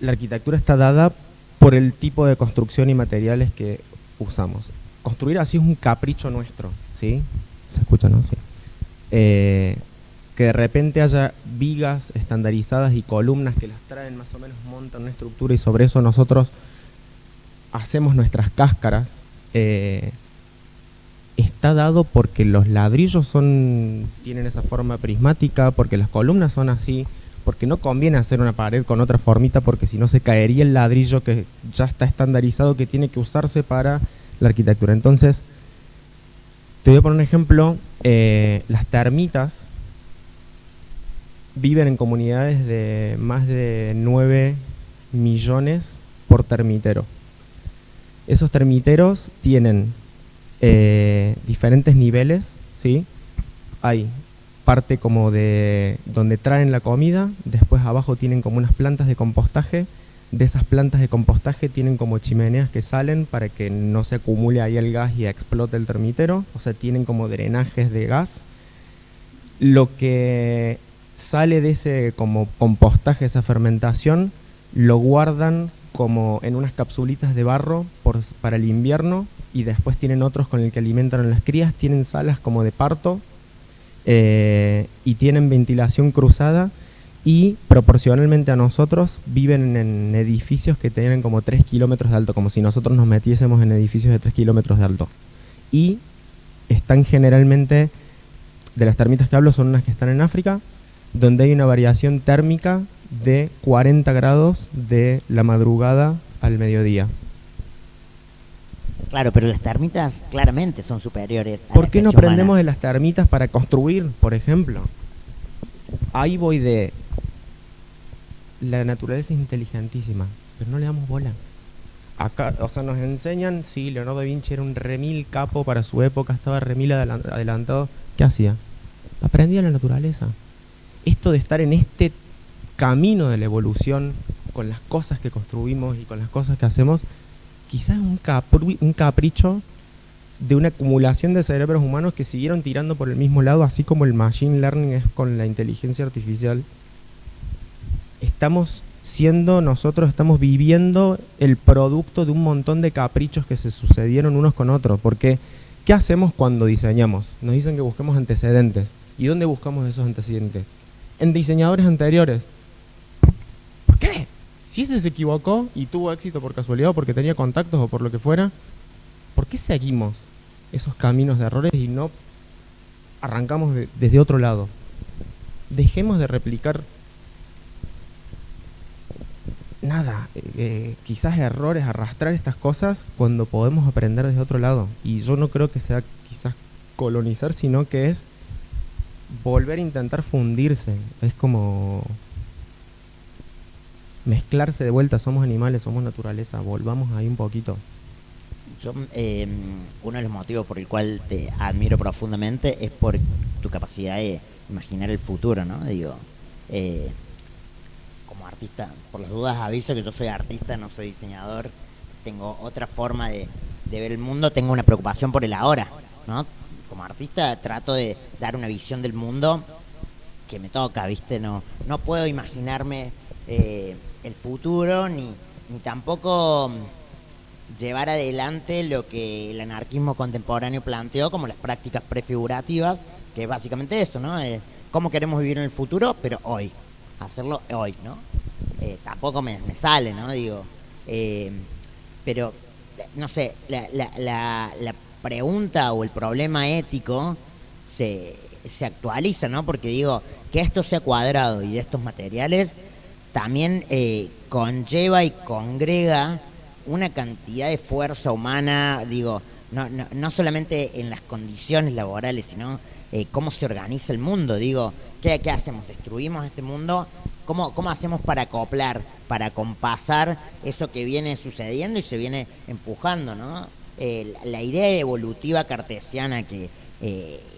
la arquitectura está dada por el tipo de construcción y materiales que usamos. Construir así es un capricho nuestro, ¿sí? ¿Se escucha, no? Sí. Que de repente haya vigas estandarizadas y columnas que las traen más o menos, montan una estructura y sobre eso nosotros hacemos nuestras cáscaras, está dado porque los ladrillos tienen esa forma prismática, porque las columnas son así, porque no conviene hacer una pared con otra formita, porque si no se caería el ladrillo que ya está estandarizado, que tiene que usarse para la arquitectura. Entonces, te voy a poner un ejemplo. Las termitas viven en comunidades de más de 9 millones por termitero. Esos termiteros tienen diferentes niveles, ¿sí? Hay parte como de donde traen la comida, después abajo tienen como unas plantas de compostaje. De esas plantas de compostaje tienen como chimeneas que salen para que no se acumule ahí el gas y explote el termitero, o sea, tienen como drenajes de gas. Lo que sale de ese como compostaje, esa fermentación, lo guardan como en unas capsulitas de barro para el invierno, y después tienen otros con el que alimentan a las crías. Tienen salas como de parto, y tienen ventilación cruzada, y proporcionalmente a nosotros viven en edificios que tienen como 3 kilómetros de alto, como si nosotros nos metiésemos en edificios de 3 kilómetros de alto. Y están generalmente, de las termitas que hablo, son unas que están en África, donde hay una variación térmica de 40 grados de la madrugada al mediodía. Claro, pero las termitas claramente son superiores a ¿Por la qué no especie aprendemos humana. de las termitas para construir, por ejemplo? Ahí voy de... La naturaleza es inteligentísima, pero no le damos bola. Acá, o sea, nos enseñan, sí, Leonardo da Vinci era un remil capo para su época, estaba remil adelantado. ¿Qué hacía? Aprendía la naturaleza. Esto de estar en este camino de la evolución, con las cosas que construimos y con las cosas que hacemos, quizás es un capricho de una acumulación de cerebros humanos que siguieron tirando por el mismo lado, así como el machine learning es con la inteligencia artificial. Estamos viviendo el producto de un montón de caprichos que se sucedieron unos con otros. Porque, ¿qué hacemos cuando diseñamos? Nos dicen que busquemos antecedentes. ¿Y dónde buscamos esos antecedentes? En diseñadores anteriores. ¿Por qué? Si ese se equivocó y tuvo éxito por casualidad o porque tenía contactos o por lo que fuera, ¿por qué seguimos esos caminos de errores y no arrancamos desde otro lado? Dejemos de replicar quizás errores, arrastrar estas cosas cuando podemos aprender desde otro lado. Y yo no creo que sea quizás colonizar, sino que es volver a intentar fundirse. Es como mezclarse de vuelta. Somos animales, somos naturaleza, volvamos ahí un poquito. Yo, uno de los motivos por el cual te admiro profundamente es por tu capacidad de imaginar el futuro, ¿no? Digo, como artista, por las dudas aviso que yo soy artista, no soy diseñador, tengo otra forma de ver el mundo, tengo una preocupación por el ahora, ¿no? Como artista trato de dar una visión del mundo que me toca, ¿viste? No puedo imaginarme el futuro ni tampoco llevar adelante lo que el anarquismo contemporáneo planteó como las prácticas prefigurativas, que es básicamente eso, ¿no? Cómo queremos vivir en el futuro, pero hoy, hacerlo hoy, ¿no? Tampoco me sale, ¿no? Digo, pero, no sé, la pregunta o el problema ético se actualiza, ¿no? Porque digo, que esto sea cuadrado y de estos materiales también conlleva y congrega una cantidad de fuerza humana, digo, no solamente en las condiciones laborales, sino cómo se organiza el mundo, digo, ¿qué hacemos? ¿Destruimos este mundo? ¿Cómo hacemos para acoplar, para compasar eso que viene sucediendo y se viene empujando, ¿no? La idea evolutiva cartesiana que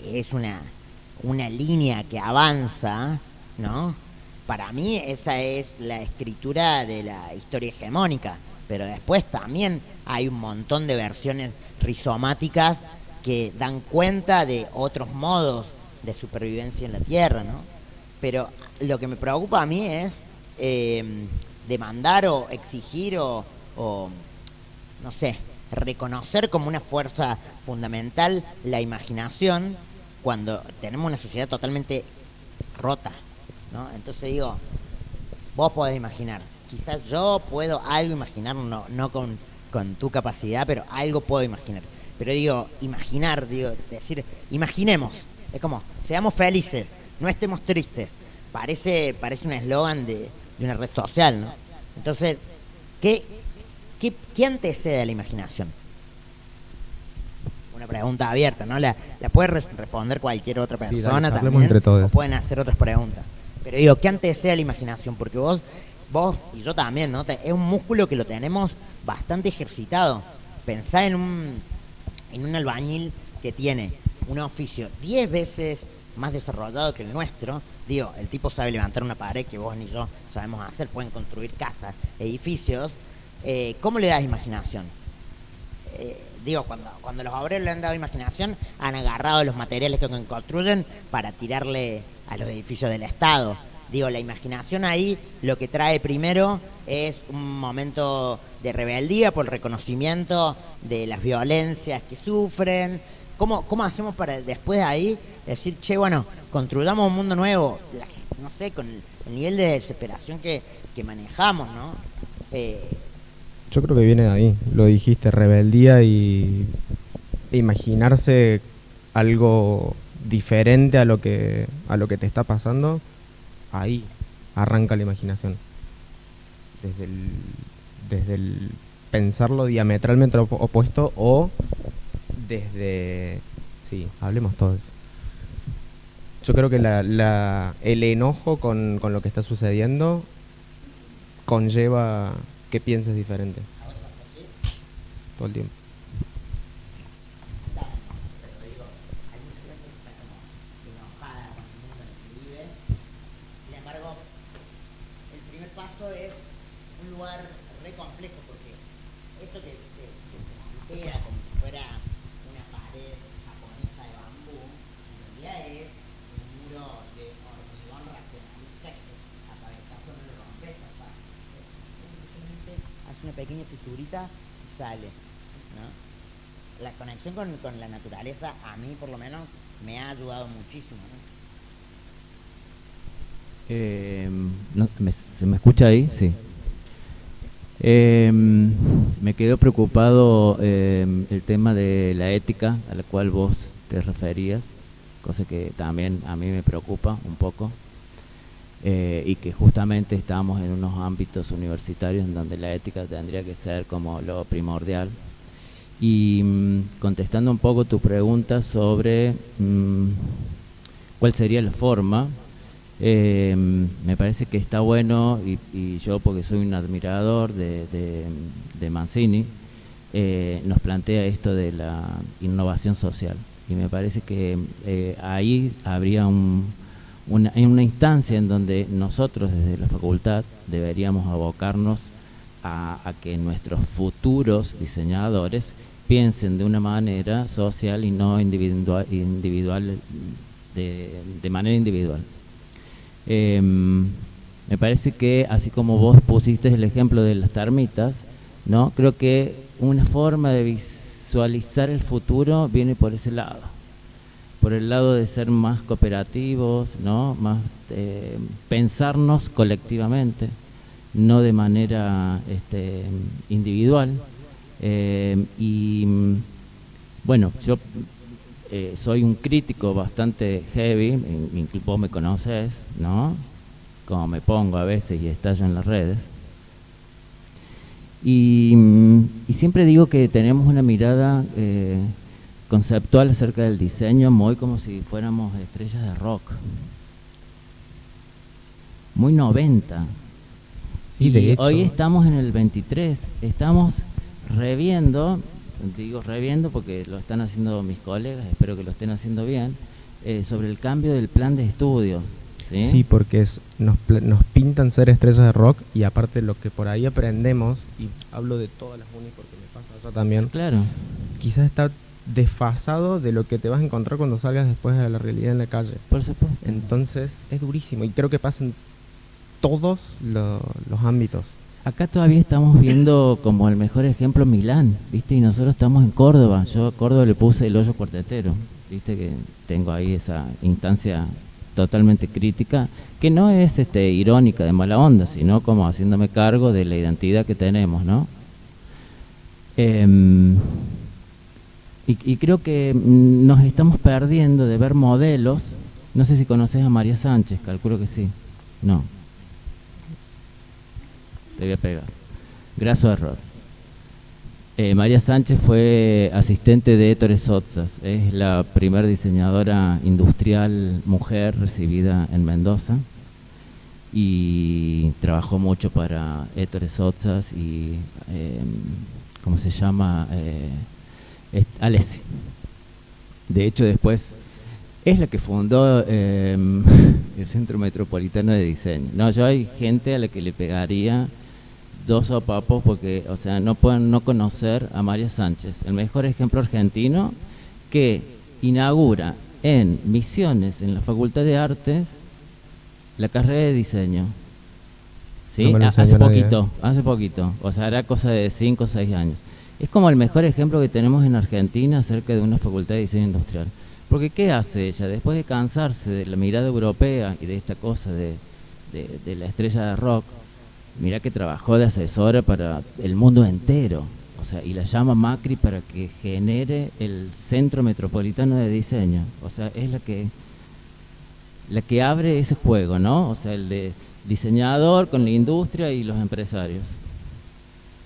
es una línea que avanza, ¿no? Para mí esa es la escritura de la historia hegemónica, pero después también hay un montón de versiones rizomáticas que dan cuenta de otros modos de supervivencia en la Tierra, ¿no? Pero lo que me preocupa a mí es demandar o exigir o, no sé, reconocer como una fuerza fundamental la imaginación cuando tenemos una sociedad totalmente rota, ¿no? Entonces digo, vos podés imaginar, quizás yo puedo algo imaginar, no con tu capacidad, pero algo puedo imaginar. Pero digo, imaginar, decir, imaginemos, es como, seamos felices, no estemos tristes. Parece un eslogan de una red social, ¿no? Entonces, ¿qué antecede a la imaginación? Una pregunta abierta, ¿no? La puede responder cualquier otra persona, dale, también, entre todos. o pueden hacer otras preguntas. Pero digo, ¿qué antecede a la imaginación? Porque vos y yo también, ¿no? Es un músculo que lo tenemos bastante ejercitado. Pensá en un albañil que tiene un oficio 10 veces más desarrollado que el nuestro. Digo, el tipo sabe levantar una pared que vos ni yo sabemos hacer, pueden construir casas, edificios. ¿Cómo le das imaginación? Digo, cuando los obreros le han dado imaginación, han agarrado los materiales que construyen para tirarle a los edificios del Estado. Digo, la imaginación ahí lo que trae primero es un momento de rebeldía por el reconocimiento de las violencias que sufren. ¿Cómo hacemos para después de ahí decir, che, bueno, construyamos un mundo nuevo? No sé, con el nivel de desesperación que manejamos, ¿no? Yo creo que viene de ahí, lo dijiste, rebeldía e imaginarse algo diferente a lo que te está pasando. Ahí arranca la imaginación. Desde el pensarlo diametralmente opuesto o desde... Sí, hablemos todos. Yo creo que el enojo con lo que está sucediendo conlleva que pienses diferente. Todo el tiempo. Una pequeña fisurita y sale, ¿no? La conexión con la naturaleza a mí por lo menos me ha ayudado muchísimo, ¿no? ¿Se me escucha ahí? Sí. Me quedó preocupado el tema de la ética a la cual vos te referías, cosa que también a mí me preocupa un poco. Y que justamente estamos en unos ámbitos universitarios en donde la ética tendría que ser como lo primordial. Y contestando un poco tu pregunta sobre cuál sería la forma, me parece que está bueno, y yo, porque soy un admirador de Mancini, nos plantea esto de la innovación social, y me parece que ahí habría una instancia en donde nosotros desde la facultad deberíamos abocarnos a que nuestros futuros diseñadores piensen de una manera social y no individual, de manera individual. Me parece que, así como vos pusiste el ejemplo de las termitas, ¿no? Creo que una forma de visualizar el futuro viene por ese lado, por el lado de ser más cooperativos, ¿no? Más pensarnos colectivamente, no de manera individual. Y bueno, yo soy un crítico bastante heavy, vos me conoces, ¿no? Como me pongo a veces y estallo en las redes. Y siempre digo que tenemos una mirada conceptual acerca del diseño muy como si fuéramos estrellas de rock, muy 90. Sí, de hecho. Hoy estamos en el 23, estamos reviendo, digo reviendo porque lo están haciendo mis colegas, espero que lo estén haciendo bien, sobre el cambio del plan de estudios. Sí, porque nos pintan ser estrellas de rock, y aparte lo que por ahí aprendemos, y hablo de todas las unis porque me pasa allá también, claro, quizás está desfasado de lo que te vas a encontrar cuando salgas después de la realidad en la calle. por supuesto. Entonces es durísimo, y creo que pasa en todos los ámbitos. Acá todavía estamos viendo como el mejor ejemplo Milán, ¿viste? Y nosotros estamos en Córdoba. Yo a Córdoba le puse el hoyo cuartetero, ¿viste? Que tengo ahí esa instancia totalmente crítica, que no es irónica de mala onda, sino como haciéndome cargo de la identidad que tenemos, ¿no? Y creo que nos estamos perdiendo de ver modelos. No sé si conoces a María Sánchez, calculo que sí. No. Te voy a pegar. Graso error. María Sánchez fue asistente de Ettore Sottsass. Es la primera diseñadora industrial mujer recibida en Mendoza. Y trabajó mucho para Ettore Sottsass y, ¿cómo se llama? Alessi. De hecho, después es la que fundó el Centro Metropolitano de Diseño. No, yo hay gente a la que le pegaría 2 sopapos porque, o sea, no pueden no conocer a María Sánchez, el mejor ejemplo argentino que inaugura en Misiones, en la Facultad de Artes, la carrera de diseño. ¿Sí? No hace poquito, o sea, hará cosa de 5 o 6 años. Es como el mejor ejemplo que tenemos en Argentina acerca de una facultad de diseño industrial. Porque ¿qué hace ella? Después de cansarse de la mirada europea y de esta cosa de la estrella de rock, mira que trabajó de asesora para el mundo entero. O sea, y la llama Macri para que genere el Centro Metropolitano de Diseño. O sea, es la que abre ese juego, ¿no? O sea, el de diseñador con la industria y los empresarios.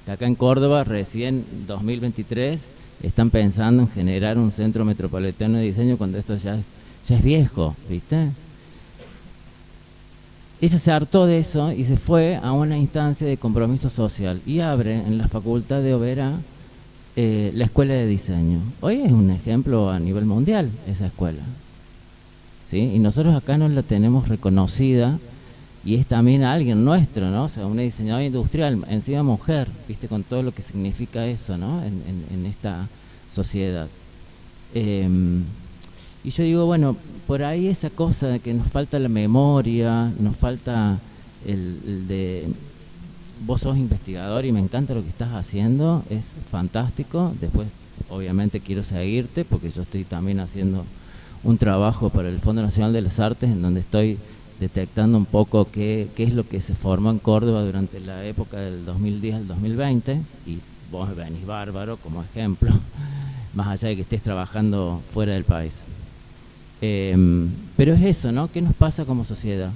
Acá en Córdoba, recién 2023, están pensando en generar un Centro Metropolitano de Diseño cuando esto ya es viejo, ¿viste? Ella se hartó de eso y se fue a una instancia de compromiso social y abre en la Facultad de Oberá la Escuela de Diseño. Hoy es un ejemplo a nivel mundial esa escuela, ¿sí? Y nosotros acá no la tenemos reconocida y es también alguien nuestro, ¿no? O sea, una diseñadora industrial, encima mujer, ¿viste? Con todo lo que significa eso, ¿no? En esta sociedad. Y yo digo, bueno, por ahí esa cosa de que nos falta la memoria, nos falta el de vos sos investigador y me encanta lo que estás haciendo, es fantástico. Después, obviamente, quiero seguirte porque yo estoy también haciendo un trabajo para el Fondo Nacional de las Artes en donde estoy detectando un poco qué es lo que se formó en Córdoba durante la época del 2010 al 2020 y vos venís bárbaro como ejemplo, más allá de que estés trabajando fuera del país. Pero es eso, ¿no? ¿Qué nos pasa como sociedad?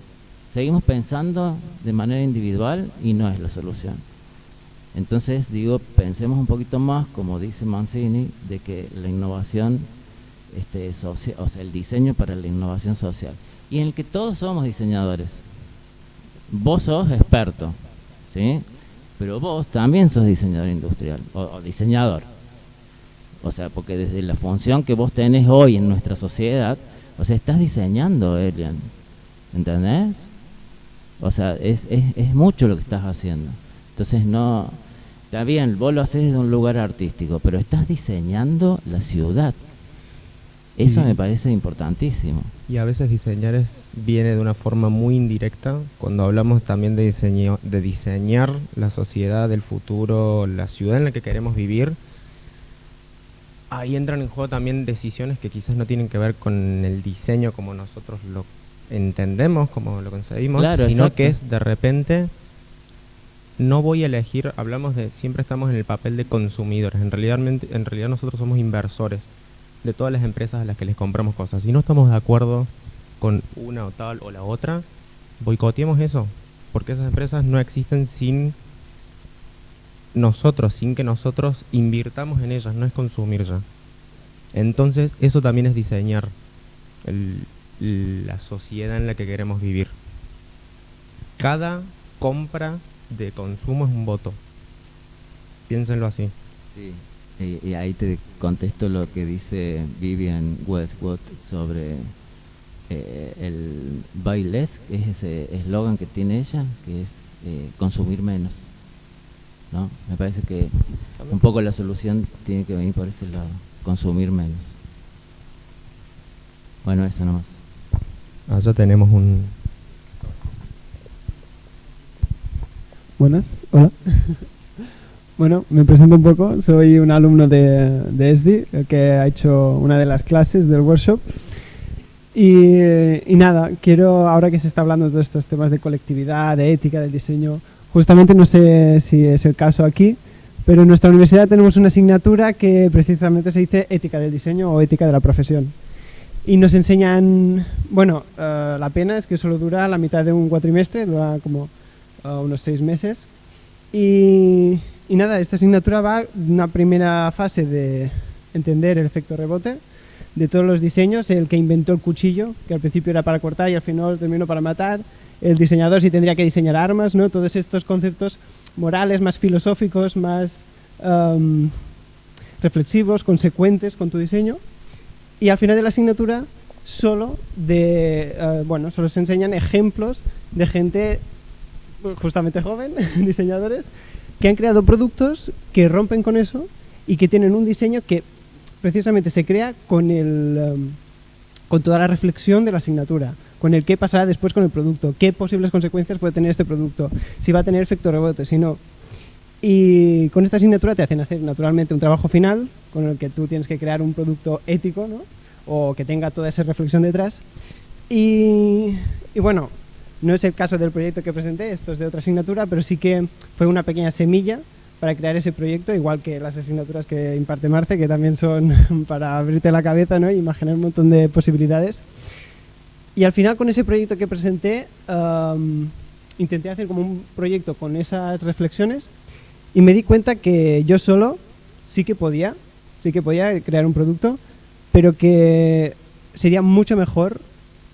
Seguimos pensando de manera individual y no es la solución. Entonces, digo, pensemos un poquito más, como dice Mancini, de que la innovación, o sea, el diseño para la innovación social, y en el que todos somos diseñadores. Vos sos experto, ¿sí? Pero vos también sos diseñador industrial, o diseñador. O sea, porque desde la función que vos tenés hoy en nuestra sociedad, o sea, estás diseñando, Elian, ¿entendés? O sea, es mucho lo que estás haciendo. Entonces no, está bien, vos lo haces desde un lugar artístico, pero estás diseñando la ciudad. Eso me parece importantísimo. Y a veces diseñar viene de una forma muy indirecta. Cuando hablamos también de diseñar la sociedad del futuro, la ciudad en la que queremos vivir, ahí entran en juego también decisiones que quizás no tienen que ver con el diseño como nosotros lo entendemos, como lo concebimos, claro, sino exacto. que es de repente, no voy a elegir, hablamos de, siempre estamos en el papel de consumidores, en realidad nosotros somos inversores de todas las empresas a las que les compramos cosas. Si no estamos de acuerdo con una o tal o la otra, boicoteemos eso, porque esas empresas no existen sin nosotros, sin que nosotros invirtamos en ellas, no es consumir ya. Entonces eso también es diseñar la sociedad en la que queremos vivir. Cada compra de consumo es un voto. Piénsenlo así. Sí. Y ahí te contesto lo que dice Vivian Westwood sobre el buy less, que es ese eslogan que tiene ella, que es consumir menos, ¿no? Me parece que un poco la solución tiene que venir por ese lado, consumir menos. Bueno, eso nomás. Allá tenemos un... Buenas, hola. Bueno, me presento un poco. Soy un alumno de ESDI que ha hecho una de las clases del workshop. Y nada, quiero, ahora que se está hablando de todos estos temas de colectividad, de ética, del diseño, justamente no sé si es el caso aquí, pero en nuestra universidad tenemos una asignatura que precisamente se dice ética del diseño o ética de la profesión. Y nos enseñan, bueno, la pena es que solo dura la mitad de un cuatrimestre, dura como unos 6 meses. Y nada, esta asignatura va de una primera fase de entender el efecto rebote de todos los diseños, el que inventó el cuchillo, que al principio era para cortar y al final terminó para matar, el diseñador si tendría que diseñar armas, ¿no? Todos estos conceptos morales, más filosóficos, más reflexivos, consecuentes con tu diseño. Y al final de la asignatura solo se enseñan ejemplos de gente justamente joven, diseñadores, que han creado productos que rompen con eso y que tienen un diseño que precisamente se crea con toda la reflexión de la asignatura, con el qué pasará después con el producto, qué posibles consecuencias puede tener este producto, si va a tener efecto rebote, si no. Y con esta asignatura te hacen hacer naturalmente un trabajo final con el que tú tienes que crear un producto ético, ¿no? O que tenga toda esa reflexión detrás. Y bueno, no es el caso del proyecto que presenté, esto es de otra asignatura, pero sí que fue una pequeña semilla para crear ese proyecto, igual que las asignaturas que imparte Marce, que también son para abrirte la cabeza, ¿no? Y imaginar un montón de posibilidades. Y al final con ese proyecto que presenté intenté hacer como un proyecto con esas reflexiones y me di cuenta que yo solo sí que podía crear un producto, pero que sería mucho mejor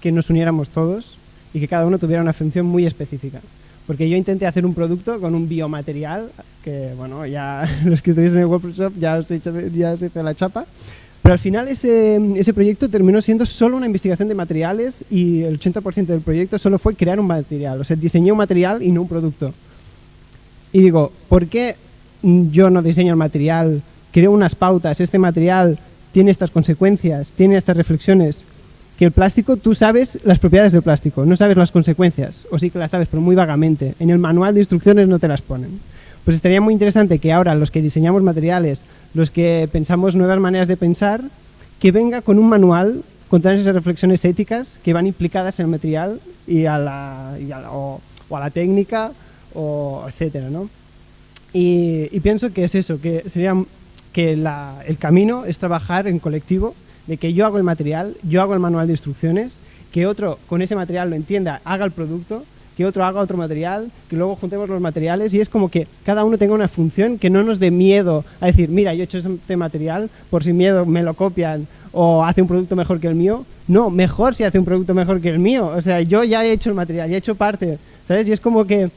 que nos uniéramos todos y que cada uno tuviera una función muy específica. Porque yo intenté hacer un producto con un biomaterial, que bueno, ya los que estuviesen en el workshop ya se hizo la chapa, pero al final ese proyecto terminó siendo solo una investigación de materiales y el 80% del proyecto solo fue crear un material, o sea, diseñé un material y no un producto. Y digo, ¿por qué yo no diseño el material, creo unas pautas, este material tiene estas consecuencias, tiene estas reflexiones? Que el plástico, tú sabes las propiedades del plástico, no sabes las consecuencias, o sí que las sabes, pero muy vagamente. En el manual de instrucciones no te las ponen. Pues estaría muy interesante que ahora los que diseñamos materiales, los que pensamos nuevas maneras de pensar, que venga con un manual con todas esas reflexiones éticas que van implicadas en el material o a la técnica, o etcétera, ¿no? Y pienso que es eso, que sería que el camino es trabajar en colectivo, de que yo hago el material, yo hago el manual de instrucciones, que otro con ese material lo entienda, haga el producto, que otro haga otro material, que luego juntemos los materiales y es como que cada uno tenga una función, que no nos dé miedo a decir, mira, yo he hecho este material, por si miedo me lo copian o hace un producto mejor que el mío. No, mejor si hace un producto mejor que el mío. O sea, yo ya he hecho el material, ya he hecho parte, ¿sabes? Y es como que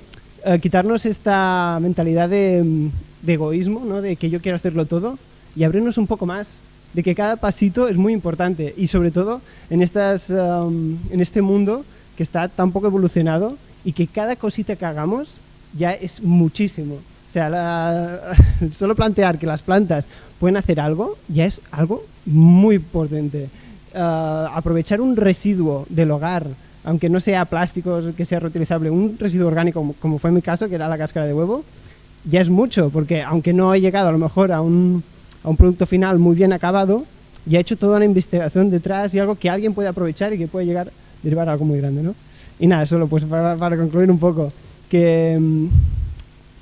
quitarnos esta mentalidad de egoísmo, ¿no? De que yo quiero hacerlo todo y abrirnos un poco más, de que cada pasito es muy importante y sobre todo en este mundo que está tan poco evolucionado y que cada cosita que hagamos ya es muchísimo. O sea, solo plantear que las plantas pueden hacer algo ya es algo muy potente. Aprovechar un residuo del hogar, aunque no sea plástico, que sea reutilizable, un residuo orgánico como fue en mi caso, que era la cáscara de huevo, ya es mucho, porque aunque no he llegado a lo mejor a un producto final muy bien acabado, ya he hecho toda una investigación detrás y algo que alguien puede aprovechar y que puede llegar a derivar a algo muy grande, ¿no? Y nada, solo pues para concluir un poco, que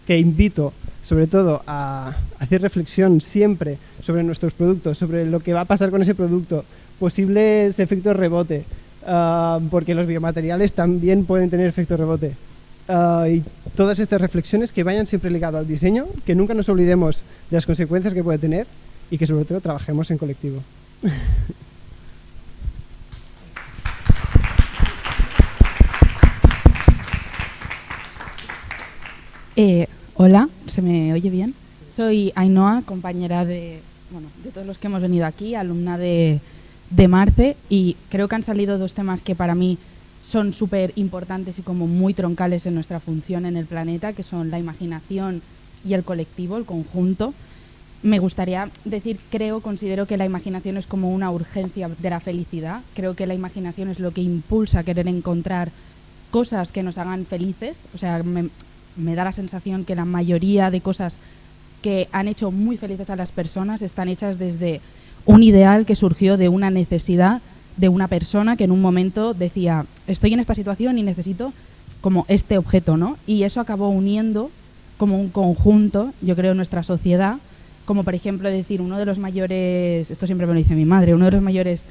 invito sobre todo a hacer reflexión siempre sobre nuestros productos, sobre lo que va a pasar con ese producto, posibles efectos rebote, porque los biomateriales también pueden tener efectos rebote. Y todas estas reflexiones que vayan siempre ligadas al diseño, que nunca nos olvidemos de las consecuencias que puede tener y que sobre todo trabajemos en colectivo. Hola, ¿se me oye bien? Soy Ainhoa, compañera de todos los que hemos venido aquí, alumna de Marce, y creo que han salido dos temas que para mí son súper importantes y como muy troncales en nuestra función en el planeta, que son la imaginación y el colectivo, el conjunto. Me gustaría decir, considero que la imaginación es como una urgencia de la felicidad. Creo que la imaginación es lo que impulsa a querer encontrar cosas que nos hagan felices. O sea, me da la sensación que la mayoría de cosas que han hecho muy felices a las personas están hechas desde un ideal que surgió de una necesidad de una persona que en un momento decía, estoy en esta situación y necesito como este objeto, ¿no? Y eso acabó uniendo como un conjunto, yo creo, en nuestra sociedad, como por ejemplo decir, uno de los mayores, esto siempre me lo dice mi madre, uno de los mayores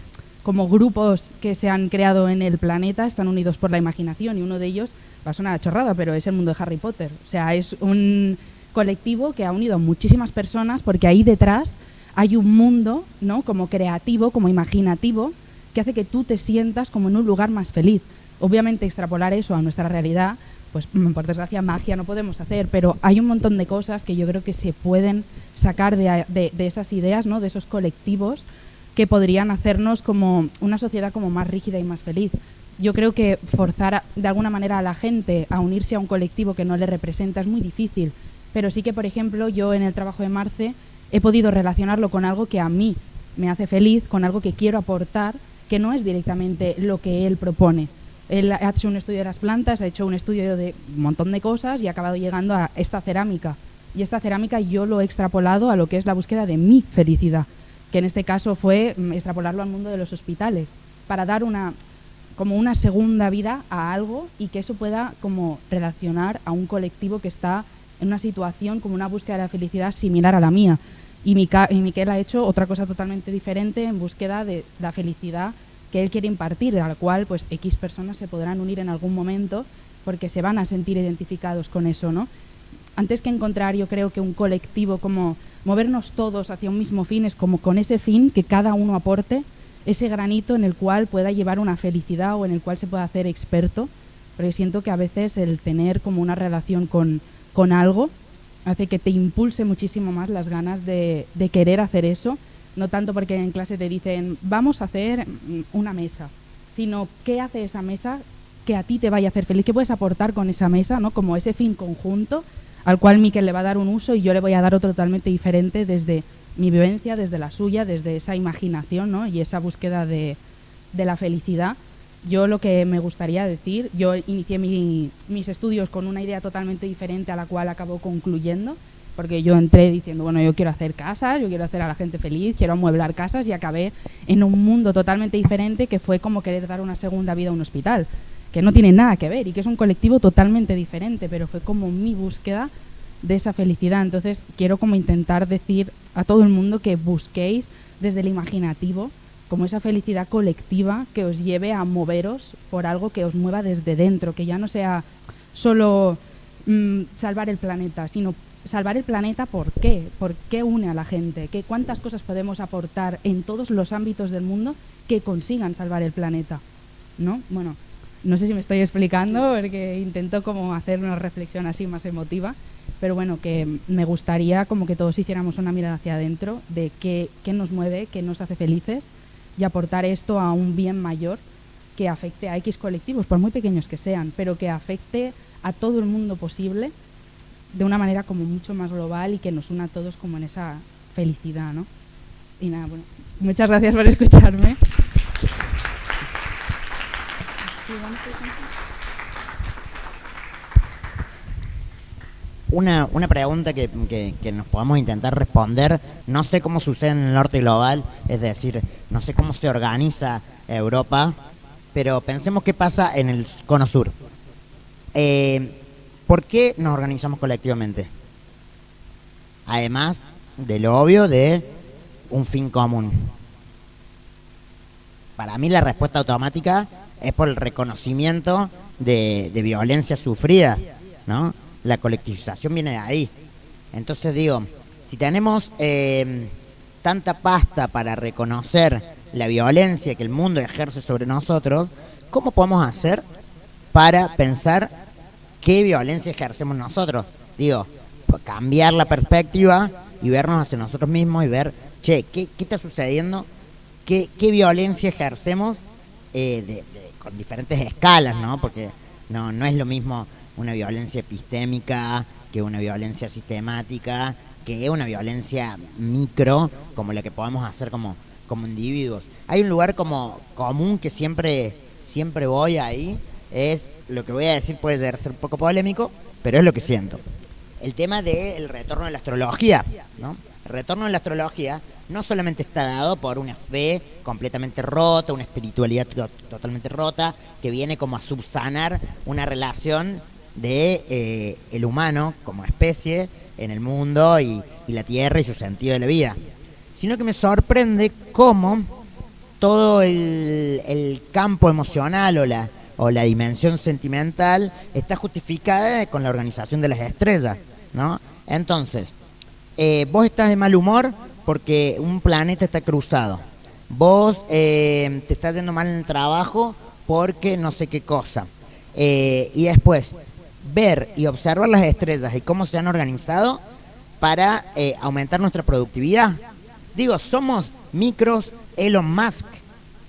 como grupos que se han creado en el planeta están unidos por la imaginación, y uno de ellos, va a sonar a chorrada, pero es el mundo de Harry Potter. O sea, es un colectivo que ha unido a muchísimas personas porque ahí detrás hay un mundo, ¿no?, como creativo, como imaginativo, que hace que tú te sientas como en un lugar más feliz. Obviamente extrapolar eso a nuestra realidad, pues por desgracia magia no podemos hacer, pero hay un montón de cosas que yo creo que se pueden sacar de esas ideas, ¿no?, de esos colectivos, que podrían hacernos como una sociedad como más rígida y más feliz. Yo creo que forzar de alguna manera a la gente a unirse a un colectivo que no le representa es muy difícil, pero sí que, por ejemplo, yo en el trabajo de Marce he podido relacionarlo con algo que a mí me hace feliz, con algo que quiero aportar, que no es directamente lo que él propone. Él ha hecho un estudio de las plantas, ha hecho un estudio de un montón de cosas y ha acabado llegando a esta cerámica. Y esta cerámica yo lo he extrapolado a lo que es la búsqueda de mi felicidad, que en este caso fue extrapolarlo al mundo de los hospitales, para dar como una segunda vida a algo y que eso pueda como relacionar a un colectivo que está en una situación como una búsqueda de la felicidad similar a la mía. Y Miquel ha hecho otra cosa totalmente diferente en búsqueda de la felicidad que él quiere impartir, a la cual pues X personas se podrán unir en algún momento porque se van a sentir identificados con eso, ¿no? Antes que encontrar, yo creo que un colectivo, como movernos todos hacia un mismo fin, es como con ese fin que cada uno aporte ese granito en el cual pueda llevar una felicidad o en el cual se pueda hacer experto, porque siento que a veces el tener como una relación con algo hace que te impulse muchísimo más las ganas de querer hacer eso, no tanto porque en clase te dicen vamos a hacer una mesa, sino qué hace esa mesa que a ti te vaya a hacer feliz, qué puedes aportar con esa mesa, ¿no?, como ese fin conjunto al cual Miquel le va a dar un uso y yo le voy a dar otro totalmente diferente desde mi vivencia, desde la suya, desde esa imaginación, ¿no?, y esa búsqueda de la felicidad. Yo lo que me gustaría decir, yo inicié mis estudios con una idea totalmente diferente a la cual acabó concluyendo, porque yo entré diciendo, bueno, yo quiero hacer casas, yo quiero hacer a la gente feliz, quiero amueblar casas, y acabé en un mundo totalmente diferente que fue como querer dar una segunda vida a un hospital, que no tiene nada que ver y que es un colectivo totalmente diferente, pero fue como mi búsqueda de esa felicidad. Entonces quiero como intentar decir a todo el mundo que busquéis desde el imaginativo como esa felicidad colectiva que os lleve a moveros por algo que os mueva desde dentro, que ya no sea solo salvar el planeta, sino salvar el planeta. ¿Por qué? ¿Por qué une a la gente? ¿Cuántas cosas podemos aportar en todos los ámbitos del mundo que consigan salvar el planeta? ¿No? Bueno, no sé si me estoy explicando, porque intento como hacer una reflexión así más emotiva, pero bueno, que me gustaría como que todos hiciéramos una mirada hacia adentro de qué nos mueve, qué nos hace felices, y aportar esto a un bien mayor que afecte a X colectivos, por muy pequeños que sean, pero que afecte a todo el mundo posible de una manera como mucho más global y que nos una a todos como en esa felicidad, ¿no? Y nada, bueno, muchas gracias por escucharme. Una pregunta que nos podamos intentar responder. No sé cómo sucede en el norte global, es decir, no sé cómo se organiza Europa, pero pensemos qué pasa en el cono sur. ¿Por qué nos organizamos colectivamente? Además de lo obvio de un fin común. Para mí la respuesta automática es por el reconocimiento de violencia sufrida, ¿no? La colectivización viene de ahí. Entonces digo, si tenemos tanta pasta para reconocer la violencia que el mundo ejerce sobre nosotros, ¿cómo podemos hacer para pensar qué violencia ejercemos nosotros? Digo, cambiar la perspectiva y vernos hacia nosotros mismos y ver, che, ¿qué está sucediendo? ¿Qué violencia ejercemos con diferentes escalas, ¿no? Porque no es lo mismo una violencia epistémica que una violencia sistemática, que una violencia micro, como la que podemos hacer como individuos. Hay un lugar como común que siempre voy ahí, es lo que voy a decir, puede ser un poco polémico, pero es lo que siento. El tema del retorno de la astrología, ¿no? El retorno de la astrología no solamente está dado por una fe completamente rota, una espiritualidad totalmente rota, que viene como a subsanar una relación de el humano como especie en el mundo y la tierra y su sentido de la vida, sino que me sorprende cómo todo el campo emocional o la dimensión sentimental está justificada con la organización de las estrellas, ¿no? Entonces, vos estás de mal humor porque un planeta está cruzado. Vos te estás yendo mal en el trabajo porque no sé qué cosa. Y después, ver y observar las estrellas y cómo se han organizado para aumentar nuestra productividad. Digo, somos micros Elon Musk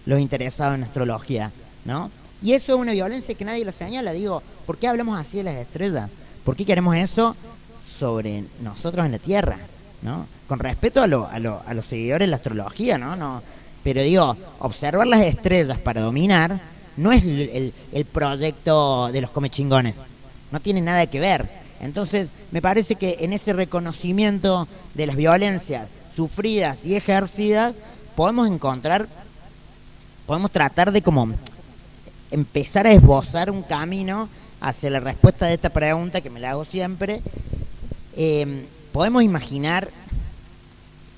los interesados en astrología, ¿no? Y eso es una violencia que nadie lo señala. Digo, ¿por qué hablamos así de las estrellas? ¿Por qué queremos eso sobre nosotros en la Tierra, ¿no? Con respeto a los seguidores de la astrología, ¿no? Pero digo, observar las estrellas para dominar no es el proyecto de los comechingones. No tiene nada que ver. Entonces, me parece que en ese reconocimiento de las violencias sufridas y ejercidas, podemos tratar de como empezar a esbozar un camino hacia la respuesta de esta pregunta que me la hago siempre. Podemos imaginar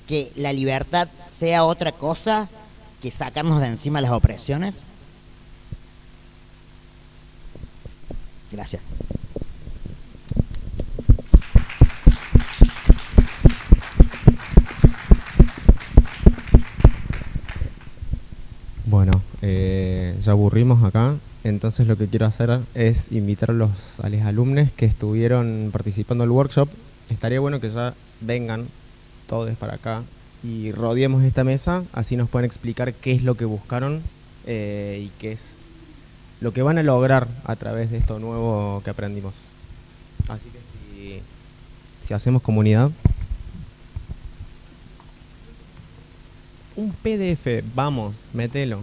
que la libertad sea otra cosa que sacarnos de encima las opresiones. Gracias. Bueno, ya aburrimos acá, entonces lo que quiero hacer es invitar a los alumnos que estuvieron participando del workshop. Estaría bueno que ya vengan todos para acá y rodeemos esta mesa, así nos pueden explicar qué es lo que buscaron y qué es lo que van a lograr a través de esto nuevo que aprendimos. Así que si hacemos comunidad. Un PDF, vamos, mételo.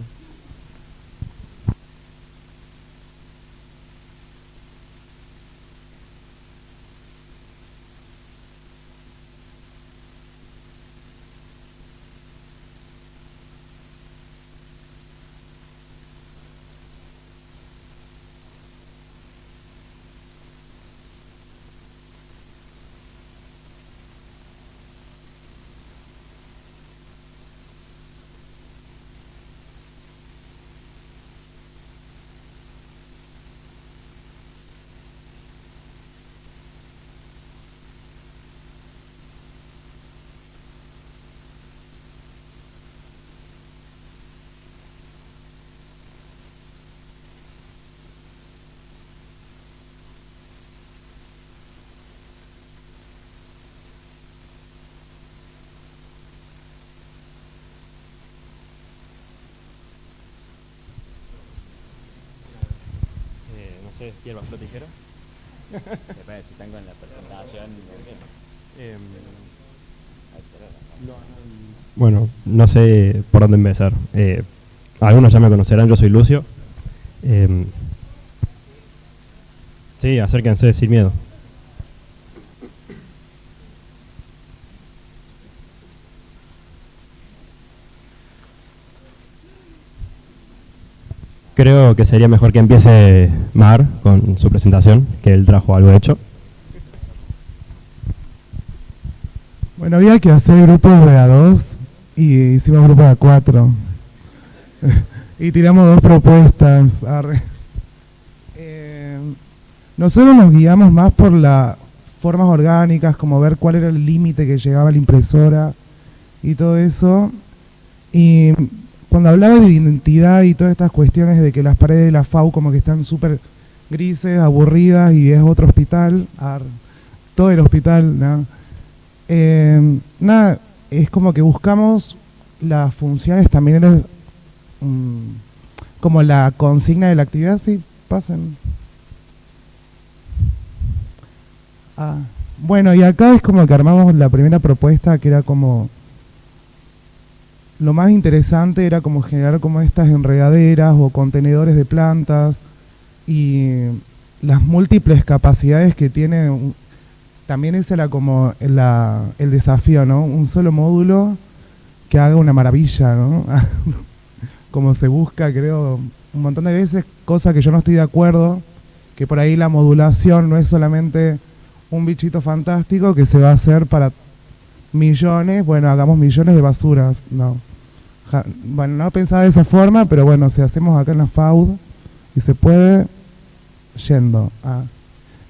¿Hierbas, flor, tijera? Depende, si están con la presentación. Bueno, no sé por dónde empezar. Algunos ya me conocerán, yo soy Lucio. Sí, acérquense sin miedo. Creo que sería mejor que empiece Mar con su presentación, que él trajo algo hecho. Bueno, había que hacer grupos de A2 y hicimos grupos de A4. Y tiramos 2 propuestas. Nosotros nos guiamos más por las formas orgánicas, como ver cuál era el límite que llegaba a la impresora y todo eso. Y cuando hablaba de identidad y todas estas cuestiones de que las paredes de la FAU como que están súper grises, aburridas y es otro hospital, todo el hospital, ¿no? Nada, es como que buscamos las funciones también, como la consigna de la actividad, sí, pasen. Bueno, y acá es como que armamos la primera propuesta, que era como lo más interesante era como generar como estas enredaderas o contenedores de plantas y las múltiples capacidades que tiene. También ese era como el desafío, ¿no? Un solo módulo que haga una maravilla, ¿no? Como se busca, creo, un montón de veces, cosa que yo no estoy de acuerdo, que por ahí la modulación no es solamente un bichito fantástico que se va a hacer para millones, bueno, hagamos millones de basuras, no. Bueno, no pensaba de esa forma, pero bueno, si hacemos acá en la FAUD y se puede, yendo a...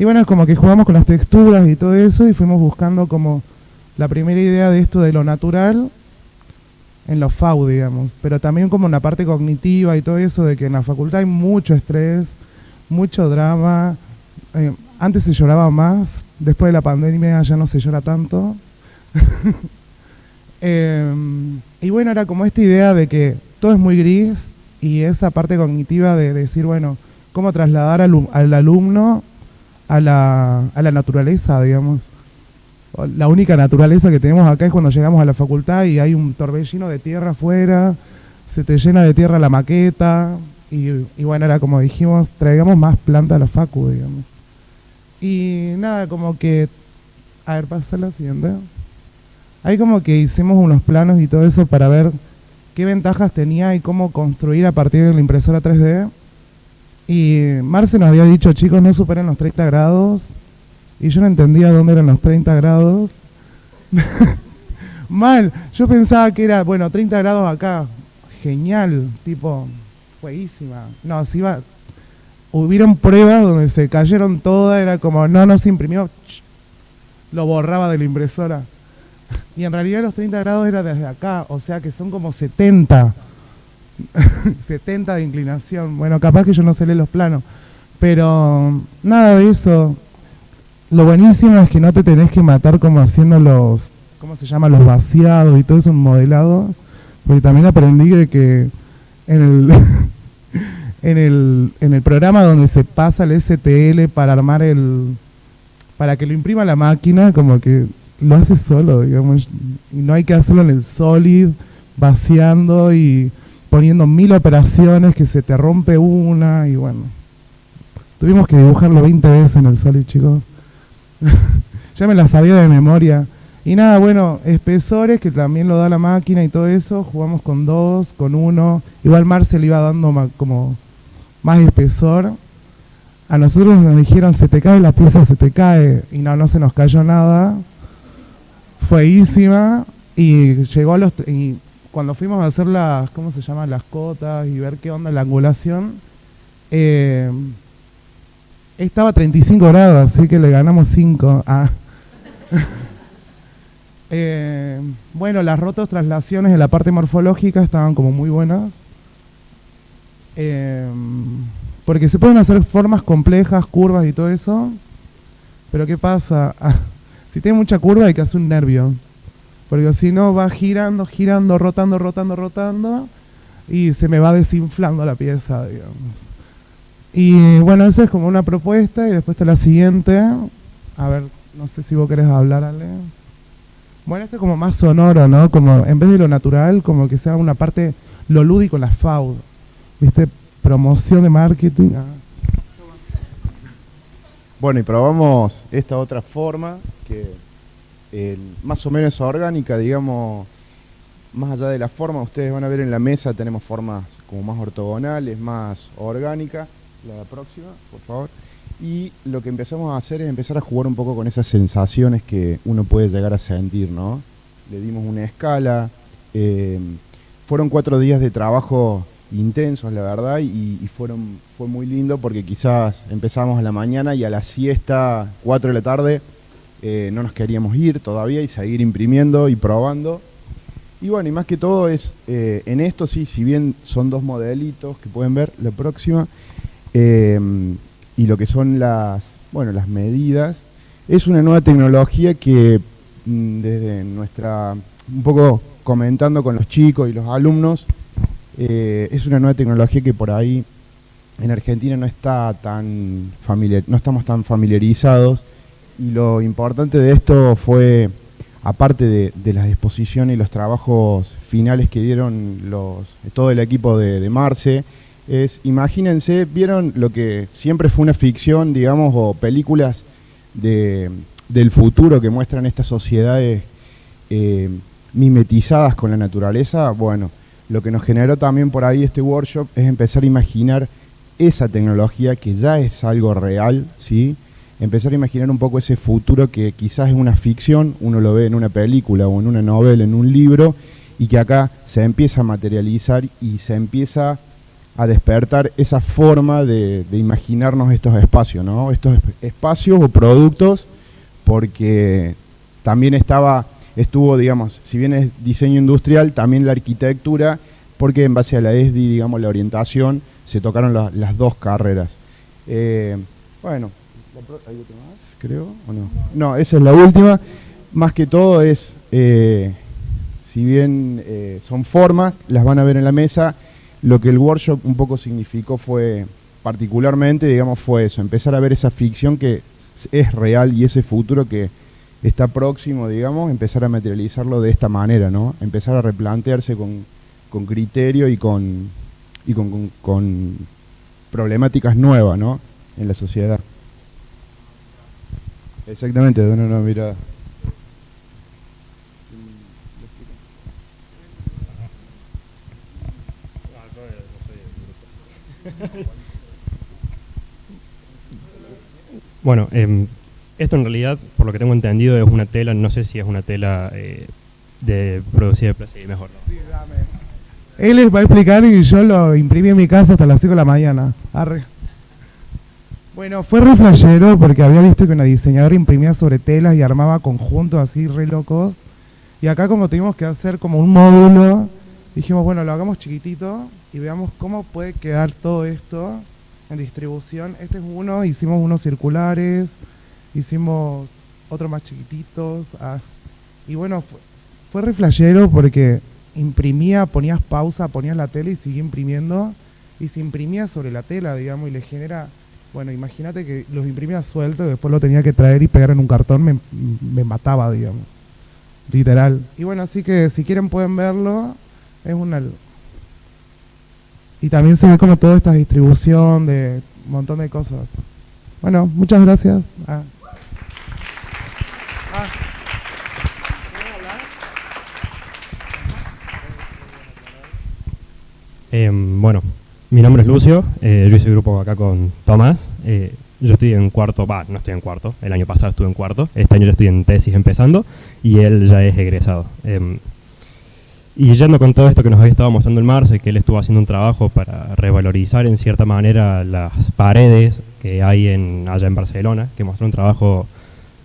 Y bueno, es como que jugamos con las texturas y todo eso y fuimos buscando como la primera idea de esto de lo natural en los FAU, digamos, pero también como una parte cognitiva y todo eso de que en la facultad hay mucho estrés, mucho drama. Antes se lloraba más, después de la pandemia ya no se llora tanto. Y bueno, era como esta idea de que todo es muy gris y esa parte cognitiva de decir, bueno, cómo trasladar al alumno a la naturaleza, digamos. La única naturaleza que tenemos acá es cuando llegamos a la facultad y hay un torbellino de tierra afuera, se te llena de tierra la maqueta, y bueno, era como dijimos, traigamos más planta a la facu, digamos. Y nada, como que... A ver, pasa la siguiente. Ahí como que hicimos unos planos y todo eso para ver qué ventajas tenía y cómo construir a partir de la impresora 3D. Y Marce nos había dicho, chicos, no superen los 30 grados. Y yo no entendía dónde eran los 30 grados. Mal, yo pensaba que era, bueno, 30 grados acá. Genial, tipo, buenísima. No, si iba... Hubieron pruebas donde se cayeron todas, era como, no se imprimió. Lo borraba de la impresora. Y en realidad los 30 grados era desde acá, o sea que son como 70. 70 de inclinación. Bueno, capaz que yo no sé leer los planos. Pero nada de eso. Lo buenísimo es que no te tenés que matar como haciendo los, ¿cómo se llama? Los vaciados y todo eso, un modelado. Porque también aprendí de que en el programa donde se pasa el STL para armar para que lo imprima la máquina, como que lo hace solo, digamos, y no hay que hacerlo en el Solid, vaciando y poniendo 1000 operaciones que se te rompe una, y bueno, tuvimos que dibujarlo 20 veces en el Solid, chicos. Ya me la sabía de memoria. Y nada, bueno, espesores que también lo da la máquina y todo eso, jugamos con 2, con 1, igual Marcel iba dando como más espesor. A nosotros nos dijeron, se te cae la pieza, se te cae, y no se nos cayó nada. Fueísima, y llegó y cuando fuimos a hacer las, ¿cómo se llaman? Las cotas y ver qué onda la angulación, estaba a 35 grados, así que le ganamos 5. Bueno, las rototraslaciones en la parte morfológica estaban como muy buenas. Porque se pueden hacer formas complejas, curvas y todo eso. Pero ¿qué pasa? Si tiene mucha curva hay que hacer un nervio. Porque si no va girando, rotando. Y se me va desinflando la pieza, digamos. Y bueno, esa es como una propuesta. Y después está la siguiente. A ver, no sé si vos querés hablar, Ale. Bueno, este es como más sonoro, ¿no? Como en vez de lo natural, como que sea una parte, lo lúdico, la FAUD. ¿Viste? Promoción de marketing. Bueno, y probamos esta otra forma que más o menos orgánica, digamos, más allá de la forma, ustedes van a ver en la mesa, tenemos formas como más ortogonales, más orgánicas. La próxima, por favor. Y lo que empezamos a hacer es empezar a jugar un poco con esas sensaciones que uno puede llegar a sentir, ¿no? Le dimos una escala, fueron 4 días de trabajo intensos, la verdad, y fue muy lindo porque quizás empezamos a la mañana y a la siesta, 4 de la tarde, no nos queríamos ir todavía y seguir imprimiendo y probando. Y bueno, y más que todo es, en esto sí, si bien son 2 modelitos que pueden ver, la próxima, y lo que son las medidas, es una nueva tecnología que desde un poco comentando con los chicos y los alumnos, es una nueva tecnología que por ahí en Argentina no estamos tan familiarizados, y lo importante de esto fue, aparte de las exposiciones y los trabajos finales que dieron todo el equipo de Marce, imagínense, ¿vieron lo que siempre fue una ficción, digamos, o películas del futuro que muestran estas sociedades mimetizadas con la naturaleza? Bueno, lo que nos generó también por ahí este workshop es empezar a imaginar esa tecnología que ya es algo real, ¿sí? Empezar a imaginar un poco ese futuro que quizás es una ficción, uno lo ve en una película o en una novela, en un libro, y que acá se empieza a materializar y se empieza a despertar esa forma de imaginarnos estos espacios, ¿no? Estos espacios o productos, porque también estuvo, digamos, si bien es diseño industrial, también la arquitectura, porque en base a la ESDI, digamos, la orientación, se tocaron las dos carreras. Bueno, ¿hay otra más, creo, o no? No, esa es la última. Más que todo es, si bien son formas, las van a ver en la mesa, lo que el workshop un poco significó fue, particularmente, digamos, fue eso, empezar a ver esa ficción que es real y ese futuro que está próximo, digamos, empezar a materializarlo de esta manera, ¿no? Empezar a replantearse con criterio y con problemáticas nuevas, ¿no? En la sociedad. Exactamente, de una nueva mirada. Bueno, esto en realidad, por lo que tengo entendido, es una tela, no sé si es una tela producida de plástico, mejor no. Él les va a explicar y yo lo imprimí en mi casa hasta las 5 de la mañana. Arre. Bueno, fue re flashero porque había visto que una diseñadora imprimía sobre telas y armaba conjuntos así re locos. Y acá como tuvimos que hacer como un módulo, dijimos, bueno, lo hagamos chiquitito y veamos cómo puede quedar todo esto en distribución. Este es uno, hicimos unos circulares, hicimos otros más chiquititos. Y bueno, fue re flashero porque imprimía, ponías pausa, ponías la tela y seguía imprimiendo. Y se imprimía sobre la tela, digamos, y le genera... Bueno, imagínate que los imprimía suelto y después lo tenía que traer y pegar en un cartón, me mataba, digamos. Literal. Y bueno, así que si quieren pueden verlo. Es una... Y también se ve como toda esta distribución de un montón de cosas. Bueno, muchas gracias. Bueno, mi nombre es Lucio, yo hice grupo acá con Tomás. Yo estoy en cuarto, no estoy en cuarto, el año pasado estuve en cuarto, este año ya estoy en tesis empezando y él ya es egresado. Y yendo con todo esto que nos había estado mostrando el Marce, que él estuvo haciendo un trabajo para revalorizar en cierta manera las paredes que hay allá en Barcelona, que mostró un trabajo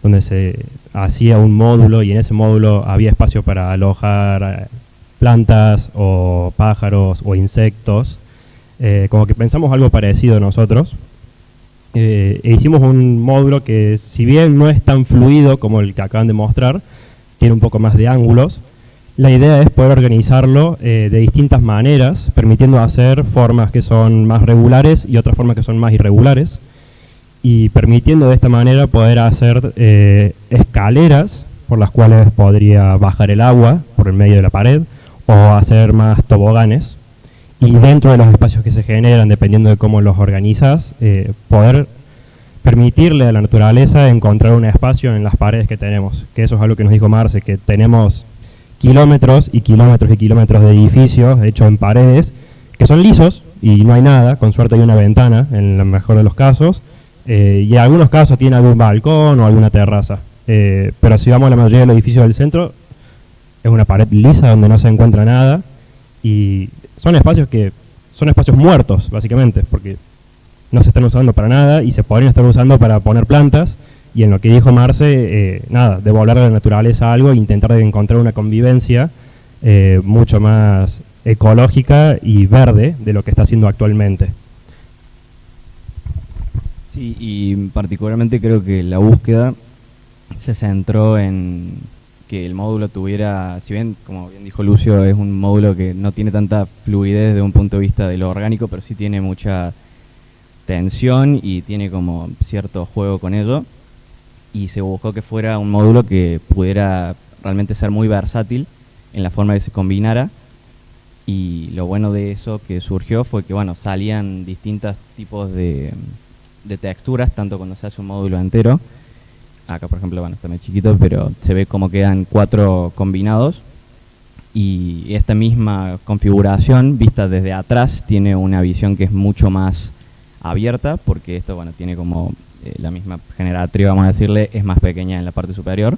donde se hacía un módulo y en ese módulo había espacio para alojar plantas o pájaros o insectos. Como que pensamos algo parecido nosotros. E hicimos un módulo que, si bien no es tan fluido como el que acaban de mostrar, tiene un poco más de ángulos. La idea es poder organizarlo de distintas maneras, permitiendo hacer formas que son más regulares y otras formas que son más irregulares, y permitiendo de esta manera poder hacer escaleras por las cuales podría bajar el agua por el medio de la pared, o hacer más toboganes. Y dentro de los espacios que se generan, dependiendo de cómo los organizas, poder permitirle a la naturaleza encontrar un espacio en las paredes que tenemos, que eso es algo que nos dijo Marce, que tenemos kilómetros y kilómetros y kilómetros de edificios hechos en paredes que son lisos y no hay nada, con suerte hay una ventana en el mejor de los casos, y en algunos casos tiene algún balcón o alguna terraza, pero si vamos a la mayoría de los edificios del centro es una pared lisa donde no se encuentra nada, y son espacios muertos básicamente, porque no se están usando para nada y se podrían estar usando para poner plantas. Y en lo que dijo Marce, devolver a la naturaleza algo e intentar de encontrar una convivencia mucho más ecológica y verde de lo que está haciendo actualmente. Sí, y particularmente creo que la búsqueda se centró en que el módulo tuviera, si bien, como bien dijo Lucio, es un módulo que no tiene tanta fluidez desde un punto de vista de lo orgánico, pero sí tiene mucha tensión y tiene como cierto juego con ello. Y se buscó que fuera un módulo que pudiera realmente ser muy versátil en la forma que se combinara. Y lo bueno de eso que surgió fue que, bueno, salían distintos tipos de texturas, tanto cuando se hace un módulo entero. Acá, por ejemplo, bueno, está muy chiquito, pero se ve como quedan 4 combinados. Y esta misma configuración, vista desde atrás, tiene una visión que es mucho más abierta, porque esto, bueno, tiene como la misma generatriz, vamos a decirle, es más pequeña en la parte superior.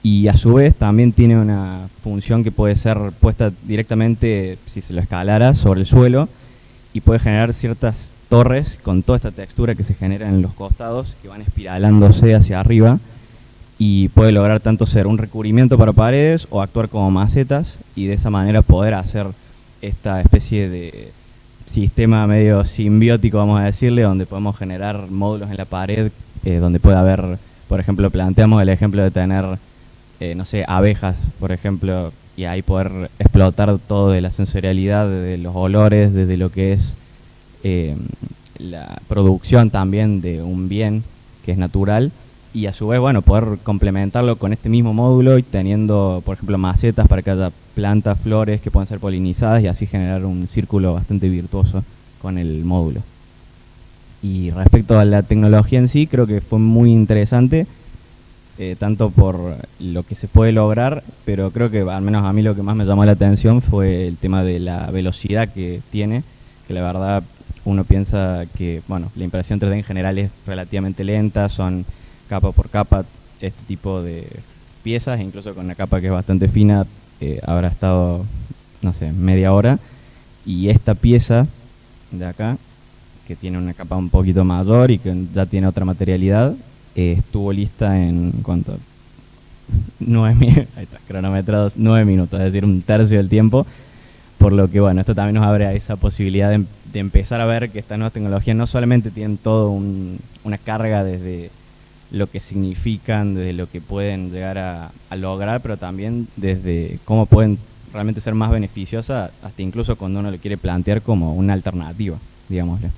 Y a su vez también tiene una función que puede ser puesta directamente, si se lo escalara, sobre el suelo, y puede generar ciertas torres con toda esta textura que se genera en los costados, que van espiralándose hacia arriba, y puede lograr tanto ser un recubrimiento para paredes o actuar como macetas, y de esa manera poder hacer esta especie de sistema medio simbiótico, vamos a decirle, donde podemos generar módulos en la pared, donde puede haber, por ejemplo, planteamos el ejemplo de tener no sé, abejas, por ejemplo, y ahí poder explotar todo de la sensorialidad, de los olores, desde lo que es la producción también de un bien que es natural, y a su vez, bueno, poder complementarlo con este mismo módulo y teniendo, por ejemplo, macetas para que haya plantas, flores que puedan ser polinizadas y así generar un círculo bastante virtuoso con el módulo. Y respecto a la tecnología en sí, creo que fue muy interesante, tanto por lo que se puede lograr, pero creo que al menos a mí lo que más me llamó la atención fue el tema de la velocidad que tiene, que la verdad uno piensa que, bueno, la impresión 3D en general es relativamente lenta, son capa por capa este tipo de piezas, incluso con una capa que es bastante fina, habrá estado, no sé, media hora, y esta pieza de acá, que tiene una capa un poquito mayor y que ya tiene otra materialidad, estuvo lista en cuánto 9 ahí está, cronometrados 9 minutos, es decir, un tercio del tiempo, por lo que bueno, esto también nos abre a esa posibilidad de empezar a ver que estas nuevas tecnologías no solamente tienen todo una carga desde lo que significan, desde lo que pueden llegar a lograr, pero también desde cómo pueden realmente ser más beneficiosas, hasta incluso cuando uno lo quiere plantear como una alternativa, digámosle.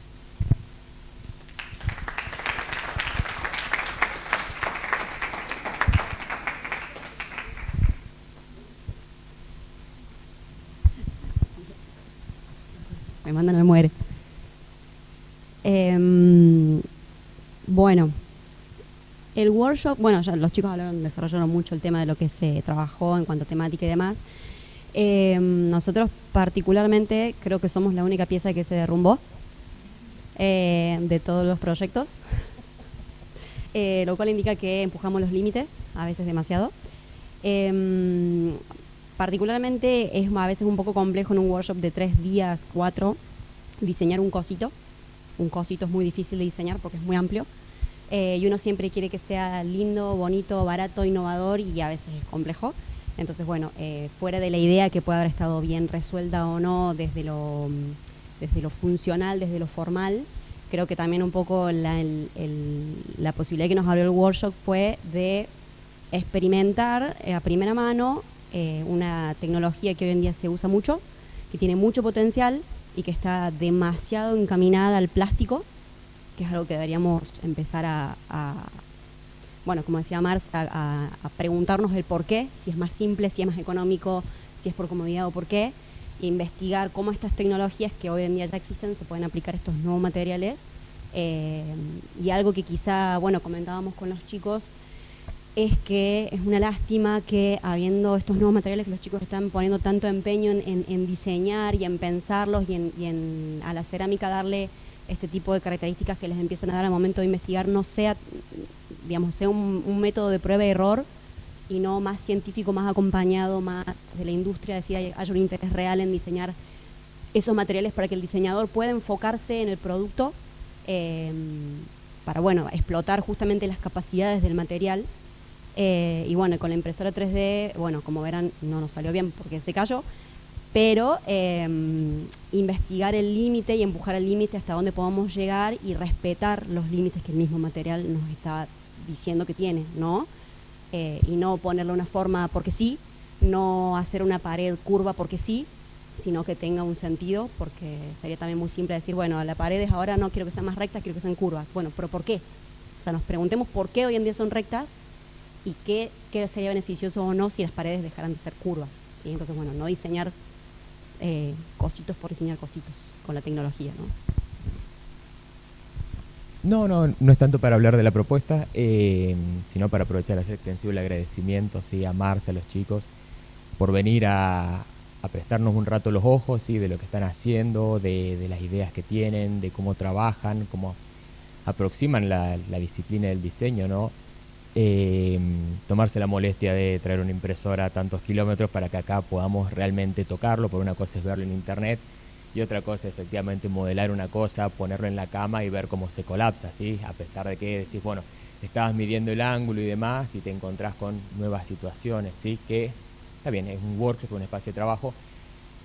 Me mandan al muere. Bueno, el workshop, bueno, ya los chicos desarrollaron mucho el tema de lo que se trabajó en cuanto a temática y demás. Nosotros particularmente creo que somos la única pieza que se derrumbó de todos los proyectos, lo cual indica que empujamos los límites, a veces demasiado. Particularmente es a veces un poco complejo en un workshop de 3 días, 4, diseñar un cosito. Un cosito es muy difícil de diseñar porque es muy amplio. Y uno siempre quiere que sea lindo, bonito, barato, innovador, y a veces es complejo. Entonces, bueno, fuera de la idea que pueda haber estado bien resuelta o no desde lo funcional, desde lo formal, creo que también un poco la posibilidad que nos abrió el workshop fue de experimentar a primera mano una tecnología que hoy en día se usa mucho, que tiene mucho potencial y que está demasiado encaminada al plástico, que es algo que deberíamos empezar bueno, como decía Mars, a preguntarnos el por qué, si es más simple, si es más económico, si es por comodidad o por qué, e investigar cómo estas tecnologías que hoy en día ya existen se pueden aplicar a estos nuevos materiales. Y algo que quizá, bueno, comentábamos con los chicos, es que es una lástima que habiendo estos nuevos materiales que los chicos están poniendo tanto empeño en diseñar y en pensarlos y a la cerámica darle este tipo de características que les empiezan a dar al momento de investigar, no sea, digamos, sea un método de prueba y error y no más científico, más acompañado, más de la industria, decir, haya un interés real en diseñar esos materiales para que el diseñador pueda enfocarse en el producto para, bueno, explotar justamente las capacidades del material. Y bueno, con la impresora 3D, bueno, como verán, no nos salió bien porque se cayó, pero investigar el límite y empujar el límite hasta dónde podamos llegar y respetar los límites que el mismo material nos está diciendo que tiene, ¿no? Y no ponerle una forma porque sí, no hacer una pared curva porque sí, sino que tenga un sentido, porque sería también muy simple decir, bueno, las paredes ahora no quiero que sean más rectas, quiero que sean curvas. Bueno, pero ¿por qué? O sea, nos preguntemos por qué hoy en día son rectas y qué sería beneficioso o no si las paredes dejaran de ser curvas, ¿sí? Entonces, bueno, no diseñar cositos por diseñar cositos con la tecnología, ¿no? No es tanto para hablar de la propuesta, sino para aprovechar hacer extensivo el agradecimiento, ¿sí?, a Marce, a los chicos, por venir a prestarnos un rato los ojos, ¿sí?, de lo que están haciendo, de las ideas que tienen, de cómo trabajan, cómo aproximan la disciplina del diseño, ¿no? Tomarse la molestia de traer una impresora a tantos kilómetros para que acá podamos realmente tocarlo, por una cosa es verlo en internet, y otra cosa es efectivamente modelar una cosa, ponerlo en la cama y ver cómo se colapsa, ¿sí? A pesar de que decís, bueno, estabas midiendo el ángulo y demás y te encontrás con nuevas situaciones, ¿sí? Que, está bien, es un workshop, un espacio de trabajo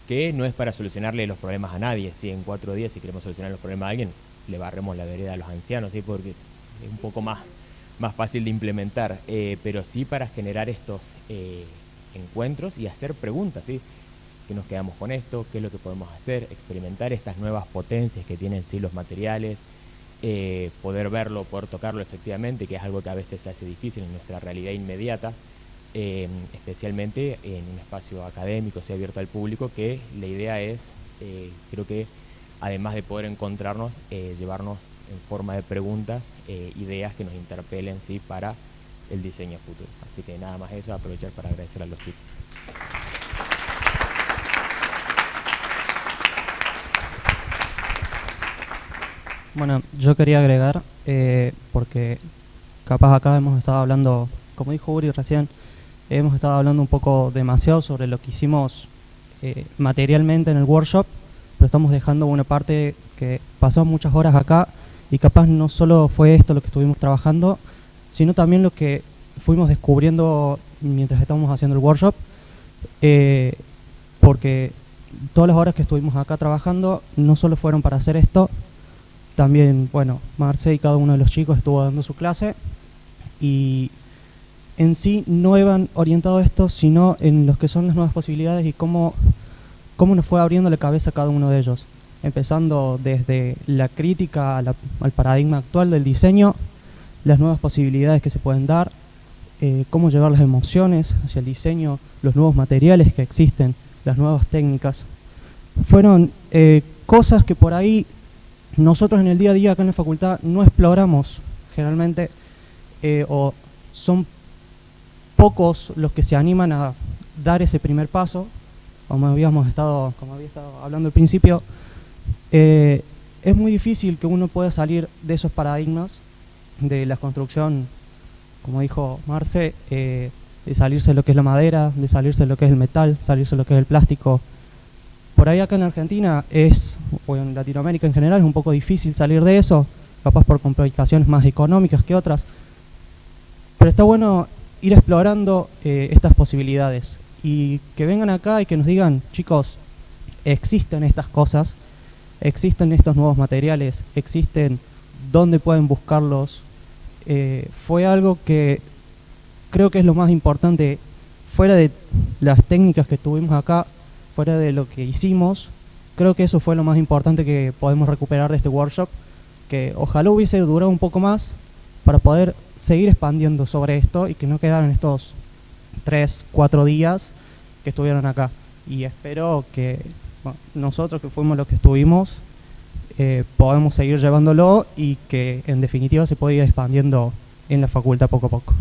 que no es para solucionarle los problemas a nadie, ¿sí? En 4 días, si queremos solucionar los problemas a alguien, le barremos la vereda a los ancianos, ¿sí? Porque es un poco más fácil de implementar, pero sí para generar estos encuentros y hacer preguntas, ¿sí? ¿Qué nos quedamos con esto? ¿Qué es lo que podemos hacer? Experimentar estas nuevas potencias que tienen, sí, los materiales, poder verlo, poder tocarlo efectivamente, que es algo que a veces se hace difícil en nuestra realidad inmediata, especialmente en un espacio académico, sea abierto al público, que la idea es, creo que además de poder encontrarnos, llevarnos en forma de preguntas, ideas que nos interpelen, ¿sí?, para el diseño futuro. Así que nada más eso, aprovechar para agradecer a los chicos. Bueno, yo quería agregar, porque capaz acá hemos estado hablando, como dijo Uri recién, hemos estado hablando un poco demasiado sobre lo que hicimos materialmente en el workshop, pero estamos dejando una parte que pasó muchas horas acá y capaz no solo fue esto lo que estuvimos trabajando, sino también lo que fuimos descubriendo mientras estábamos haciendo el workshop, porque todas las horas que estuvimos acá trabajando no solo fueron para hacer esto, también, bueno, Marce y cada uno de los chicos estuvo dando su clase y en sí no iban orientado a esto, sino en lo que son las nuevas posibilidades y cómo nos fue abriendo la cabeza cada uno de ellos. Empezando desde la crítica al paradigma actual del diseño, las nuevas posibilidades que se pueden dar, cómo llevar las emociones hacia el diseño, los nuevos materiales que existen, las nuevas técnicas. Fueron cosas que por ahí nosotros en el día a día acá en la facultad no exploramos generalmente, o son pocos los que se animan a dar ese primer paso, como había estado hablando al principio. Es muy difícil que uno pueda salir de esos paradigmas de la construcción, como dijo Marce, de salirse de lo que es la madera, de salirse de lo que es el metal, salirse de lo que es el plástico. Por ahí acá en Argentina o en Latinoamérica en general, es un poco difícil salir de eso, capaz por complicaciones más económicas que otras. Pero está bueno ir explorando estas posibilidades y que vengan acá y que nos digan, chicos, existen estas cosas, existen estos nuevos materiales, existen dónde pueden buscarlos. Fue algo que creo que es lo más importante, fuera de las técnicas que tuvimos acá, fuera de lo que hicimos, creo que eso fue lo más importante que podemos recuperar de este workshop, que ojalá hubiese durado un poco más para poder seguir expandiendo sobre esto y que no quedaran estos 3-4 días que estuvieron acá. Y espero que nosotros que fuimos los que estuvimos podemos seguir llevándolo y que en definitiva se pueda ir expandiendo en la facultad poco a poco.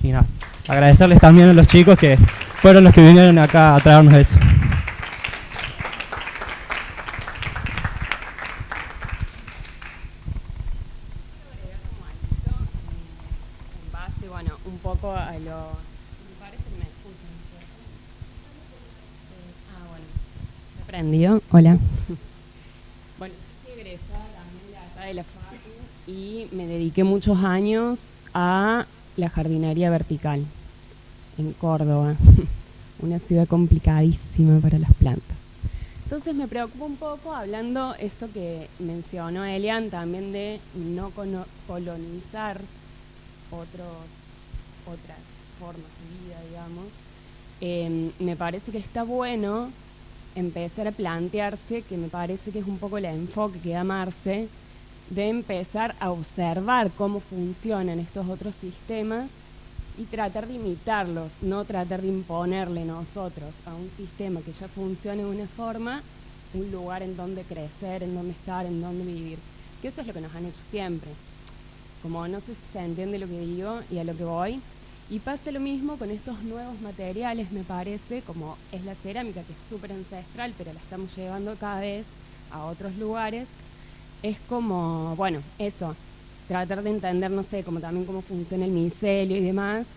Y nada, agradecerles también a los chicos que fueron los que vinieron acá a traernos eso. Un poco a lo... Me parece que me escuchan. Bueno. ¿Me prendió? Hola. Bueno, yo soy egresada también de la FACU y me dediqué muchos años a la jardinería vertical en Córdoba, una ciudad complicadísima para las plantas. Entonces me preocupa un poco, hablando esto que mencionó Elian, también de no colonizar otras formas de vida, digamos. Me parece que está bueno empezar a plantearse, que me parece que es un poco el enfoque que da Marce, de empezar a observar cómo funcionan estos otros sistemas y tratar de imitarlos, no tratar de imponerle nosotros a un sistema que ya funcione de una forma, un lugar en donde crecer, en donde estar, en donde vivir. Que eso es lo que nos han hecho siempre. Como no sé si se entiende lo que digo y a lo que voy. Y pasa lo mismo con estos nuevos materiales, me parece, como es la cerámica, que es súper ancestral, pero la estamos llevando cada vez a otros lugares. Es como, bueno, eso, tratar de entender, no sé, como también cómo funciona el micelio y demás,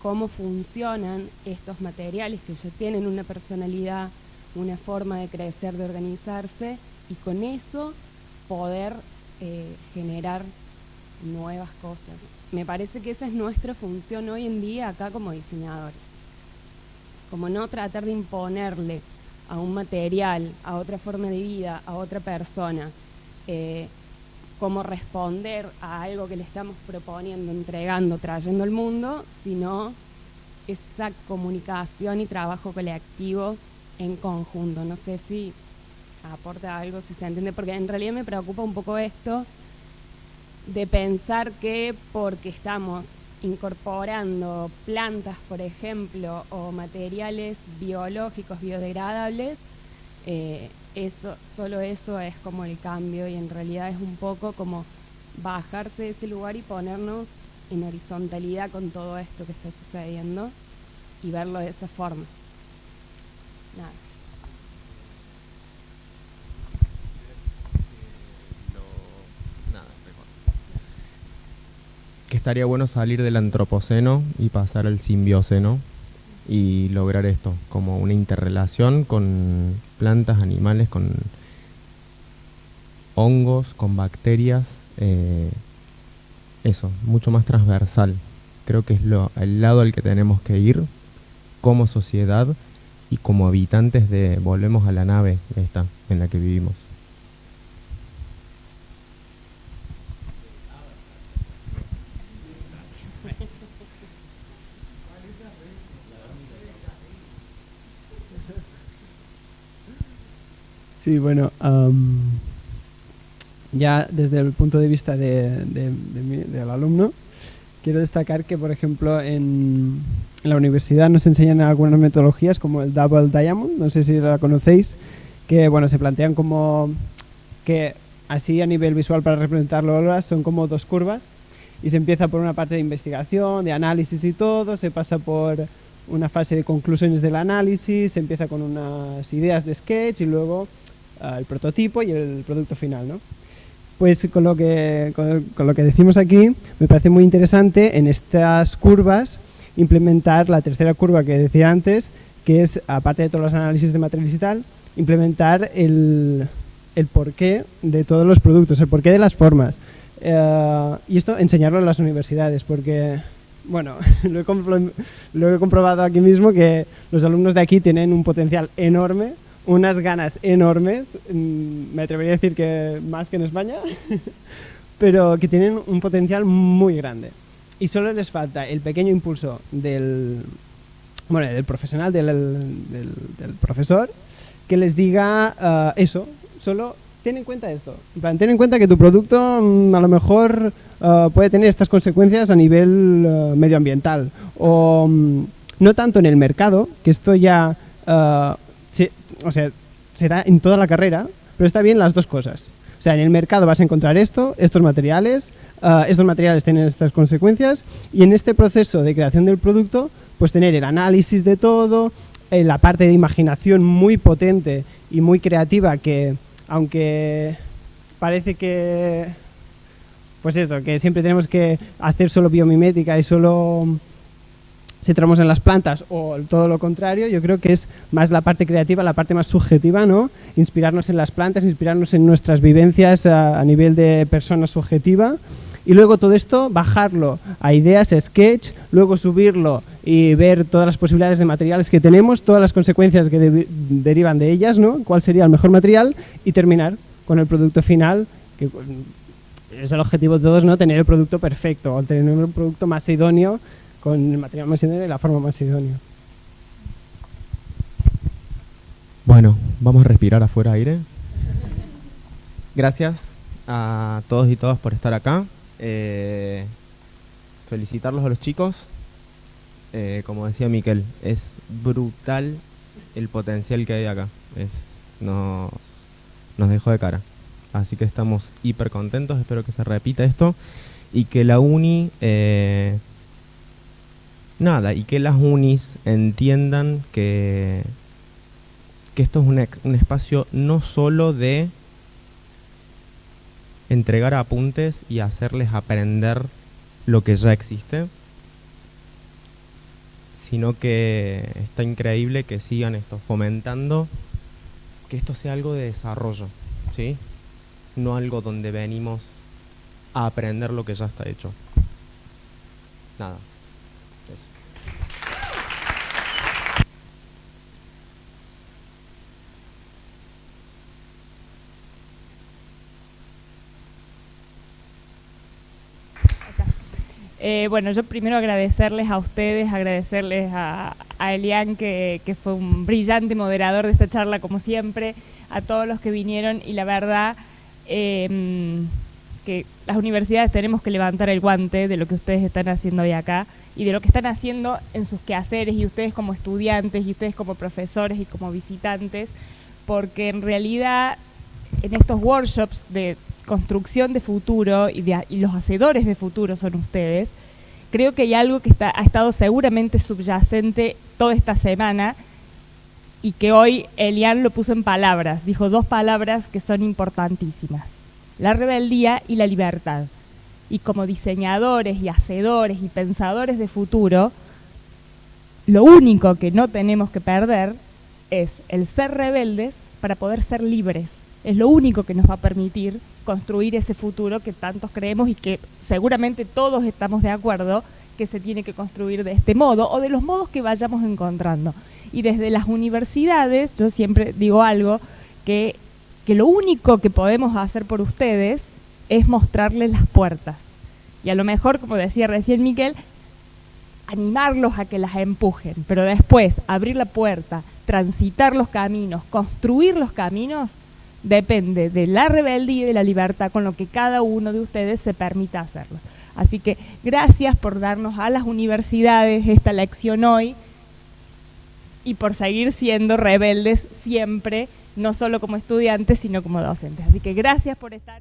cómo funcionan estos materiales que ya tienen una personalidad, una forma de crecer, de organizarse, y con eso poder generar nuevas cosas. Me parece que esa es nuestra función hoy en día acá como diseñadores. Como no tratar de imponerle a un material, a otra forma de vida, a otra persona, cómo responder a algo que le estamos proponiendo, entregando, trayendo al mundo, sino esa comunicación y trabajo colectivo en conjunto. No sé si aporta algo, si se entiende, porque en realidad me preocupa un poco esto de pensar que porque estamos incorporando plantas, por ejemplo, o materiales biológicos biodegradables, solo eso es como el cambio, y en realidad es un poco como bajarse de ese lugar y ponernos en horizontalidad con todo esto que está sucediendo y verlo de esa forma. Nada. Que estaría bueno salir del antropoceno y pasar al simbioceno y lograr esto, como una interrelación con plantas, animales, con hongos, con bacterias, eso, mucho más transversal. Creo que es el lado al que tenemos que ir como sociedad y como habitantes de, volvemos a la nave esta en la que vivimos. Sí, bueno, ya desde el punto de vista del alumno, quiero destacar que, por ejemplo, en la universidad nos enseñan algunas metodologías como el Double Diamond, no sé si la conocéis, que bueno, se plantean como que así a nivel visual para representarlo son como dos curvas, y se empieza por una parte de investigación, de análisis y todo, se pasa por una fase de conclusiones del análisis, se empieza con unas ideas de sketch y luego el prototipo y el producto final, ¿no? Pues con lo que decimos aquí, me parece muy interesante en estas curvas implementar la tercera curva que decía antes, que es, aparte de todos los análisis de materiales y tal, implementar el porqué de todos los productos, el porqué de las formas. Y esto enseñarlo en las universidades, porque, bueno, lo he comprobado aquí mismo, que los alumnos de aquí tienen un potencial enorme, unas ganas enormes, me atrevería a decir que más que en España, pero que tienen un potencial muy grande. Y solo les falta el pequeño impulso del profesional, del profesor, que les diga eso, solo ten en cuenta esto. En plan, ten en cuenta que tu producto a lo mejor puede tener estas consecuencias a nivel medioambiental. O no tanto en el mercado, que esto ya se da en toda la carrera, pero está bien las dos cosas. O sea, en el mercado vas a encontrar estos materiales tienen estas consecuencias, y en este proceso de creación del producto, pues tener el análisis de todo, la parte de imaginación muy potente y muy creativa, que aunque parece que, pues eso, que siempre tenemos que hacer solo biomimética y solo centramos en las plantas, o todo lo contrario, yo creo que es más la parte creativa, la parte más subjetiva, ¿no? Inspirarnos en las plantas, inspirarnos en nuestras vivencias a nivel de persona subjetiva, y luego todo esto bajarlo a ideas, a sketch, luego subirlo y ver todas las posibilidades de materiales que tenemos, todas las consecuencias que derivan de ellas, ¿no? Cuál sería el mejor material, y terminar con el producto final, que es el objetivo de todos, ¿no? Tener el producto perfecto, o tener un producto más idóneo, con el material más idóneo y la forma más idónea. Bueno, vamos a respirar afuera aire. Gracias a todos y todas por estar acá. Felicitarlos a los chicos como decía Miquel, es brutal el potencial que hay acá. Nos dejó de cara. Así que estamos hiper contentos, espero que se repita esto y que la uni, y que las unis entiendan que esto es un espacio no solo de entregar apuntes y hacerles aprender lo que ya existe, sino que está increíble que sigan esto fomentando que esto sea algo de desarrollo, ¿sí? No algo donde venimos a aprender lo que ya está hecho. Nada. Eso. Bueno, yo primero agradecerles a ustedes, agradecerles a Elian, que fue un brillante moderador de esta charla, como siempre, a todos los que vinieron, y la verdad que las universidades tenemos que levantar el guante de lo que ustedes están haciendo hoy acá y de lo que están haciendo en sus quehaceres, y ustedes como estudiantes, y ustedes como profesores y como visitantes, porque en realidad en estos workshops de construcción de futuro y los hacedores de futuro son ustedes. Creo que hay algo que ha estado seguramente subyacente toda esta semana y que hoy Elian lo puso en palabras. Dijo 2 palabras que son importantísimas: la rebeldía y la libertad. Y como diseñadores y hacedores y pensadores de futuro, lo único que no tenemos que perder es el ser rebeldes para poder ser libres. Es lo único que nos va a permitir construir ese futuro que tantos creemos y que seguramente todos estamos de acuerdo que se tiene que construir de este modo o de los modos que vayamos encontrando. Y desde las universidades, yo siempre digo algo, que lo único que podemos hacer por ustedes es mostrarles las puertas. Y a lo mejor, como decía recién Miquel, animarlos a que las empujen, pero después abrir la puerta, transitar los caminos, construir los caminos, depende de la rebeldía y de la libertad con lo que cada uno de ustedes se permita hacerlo. Así que gracias por darnos a las universidades esta lección hoy y por seguir siendo rebeldes siempre, no solo como estudiantes, sino como docentes. Así que gracias por estar.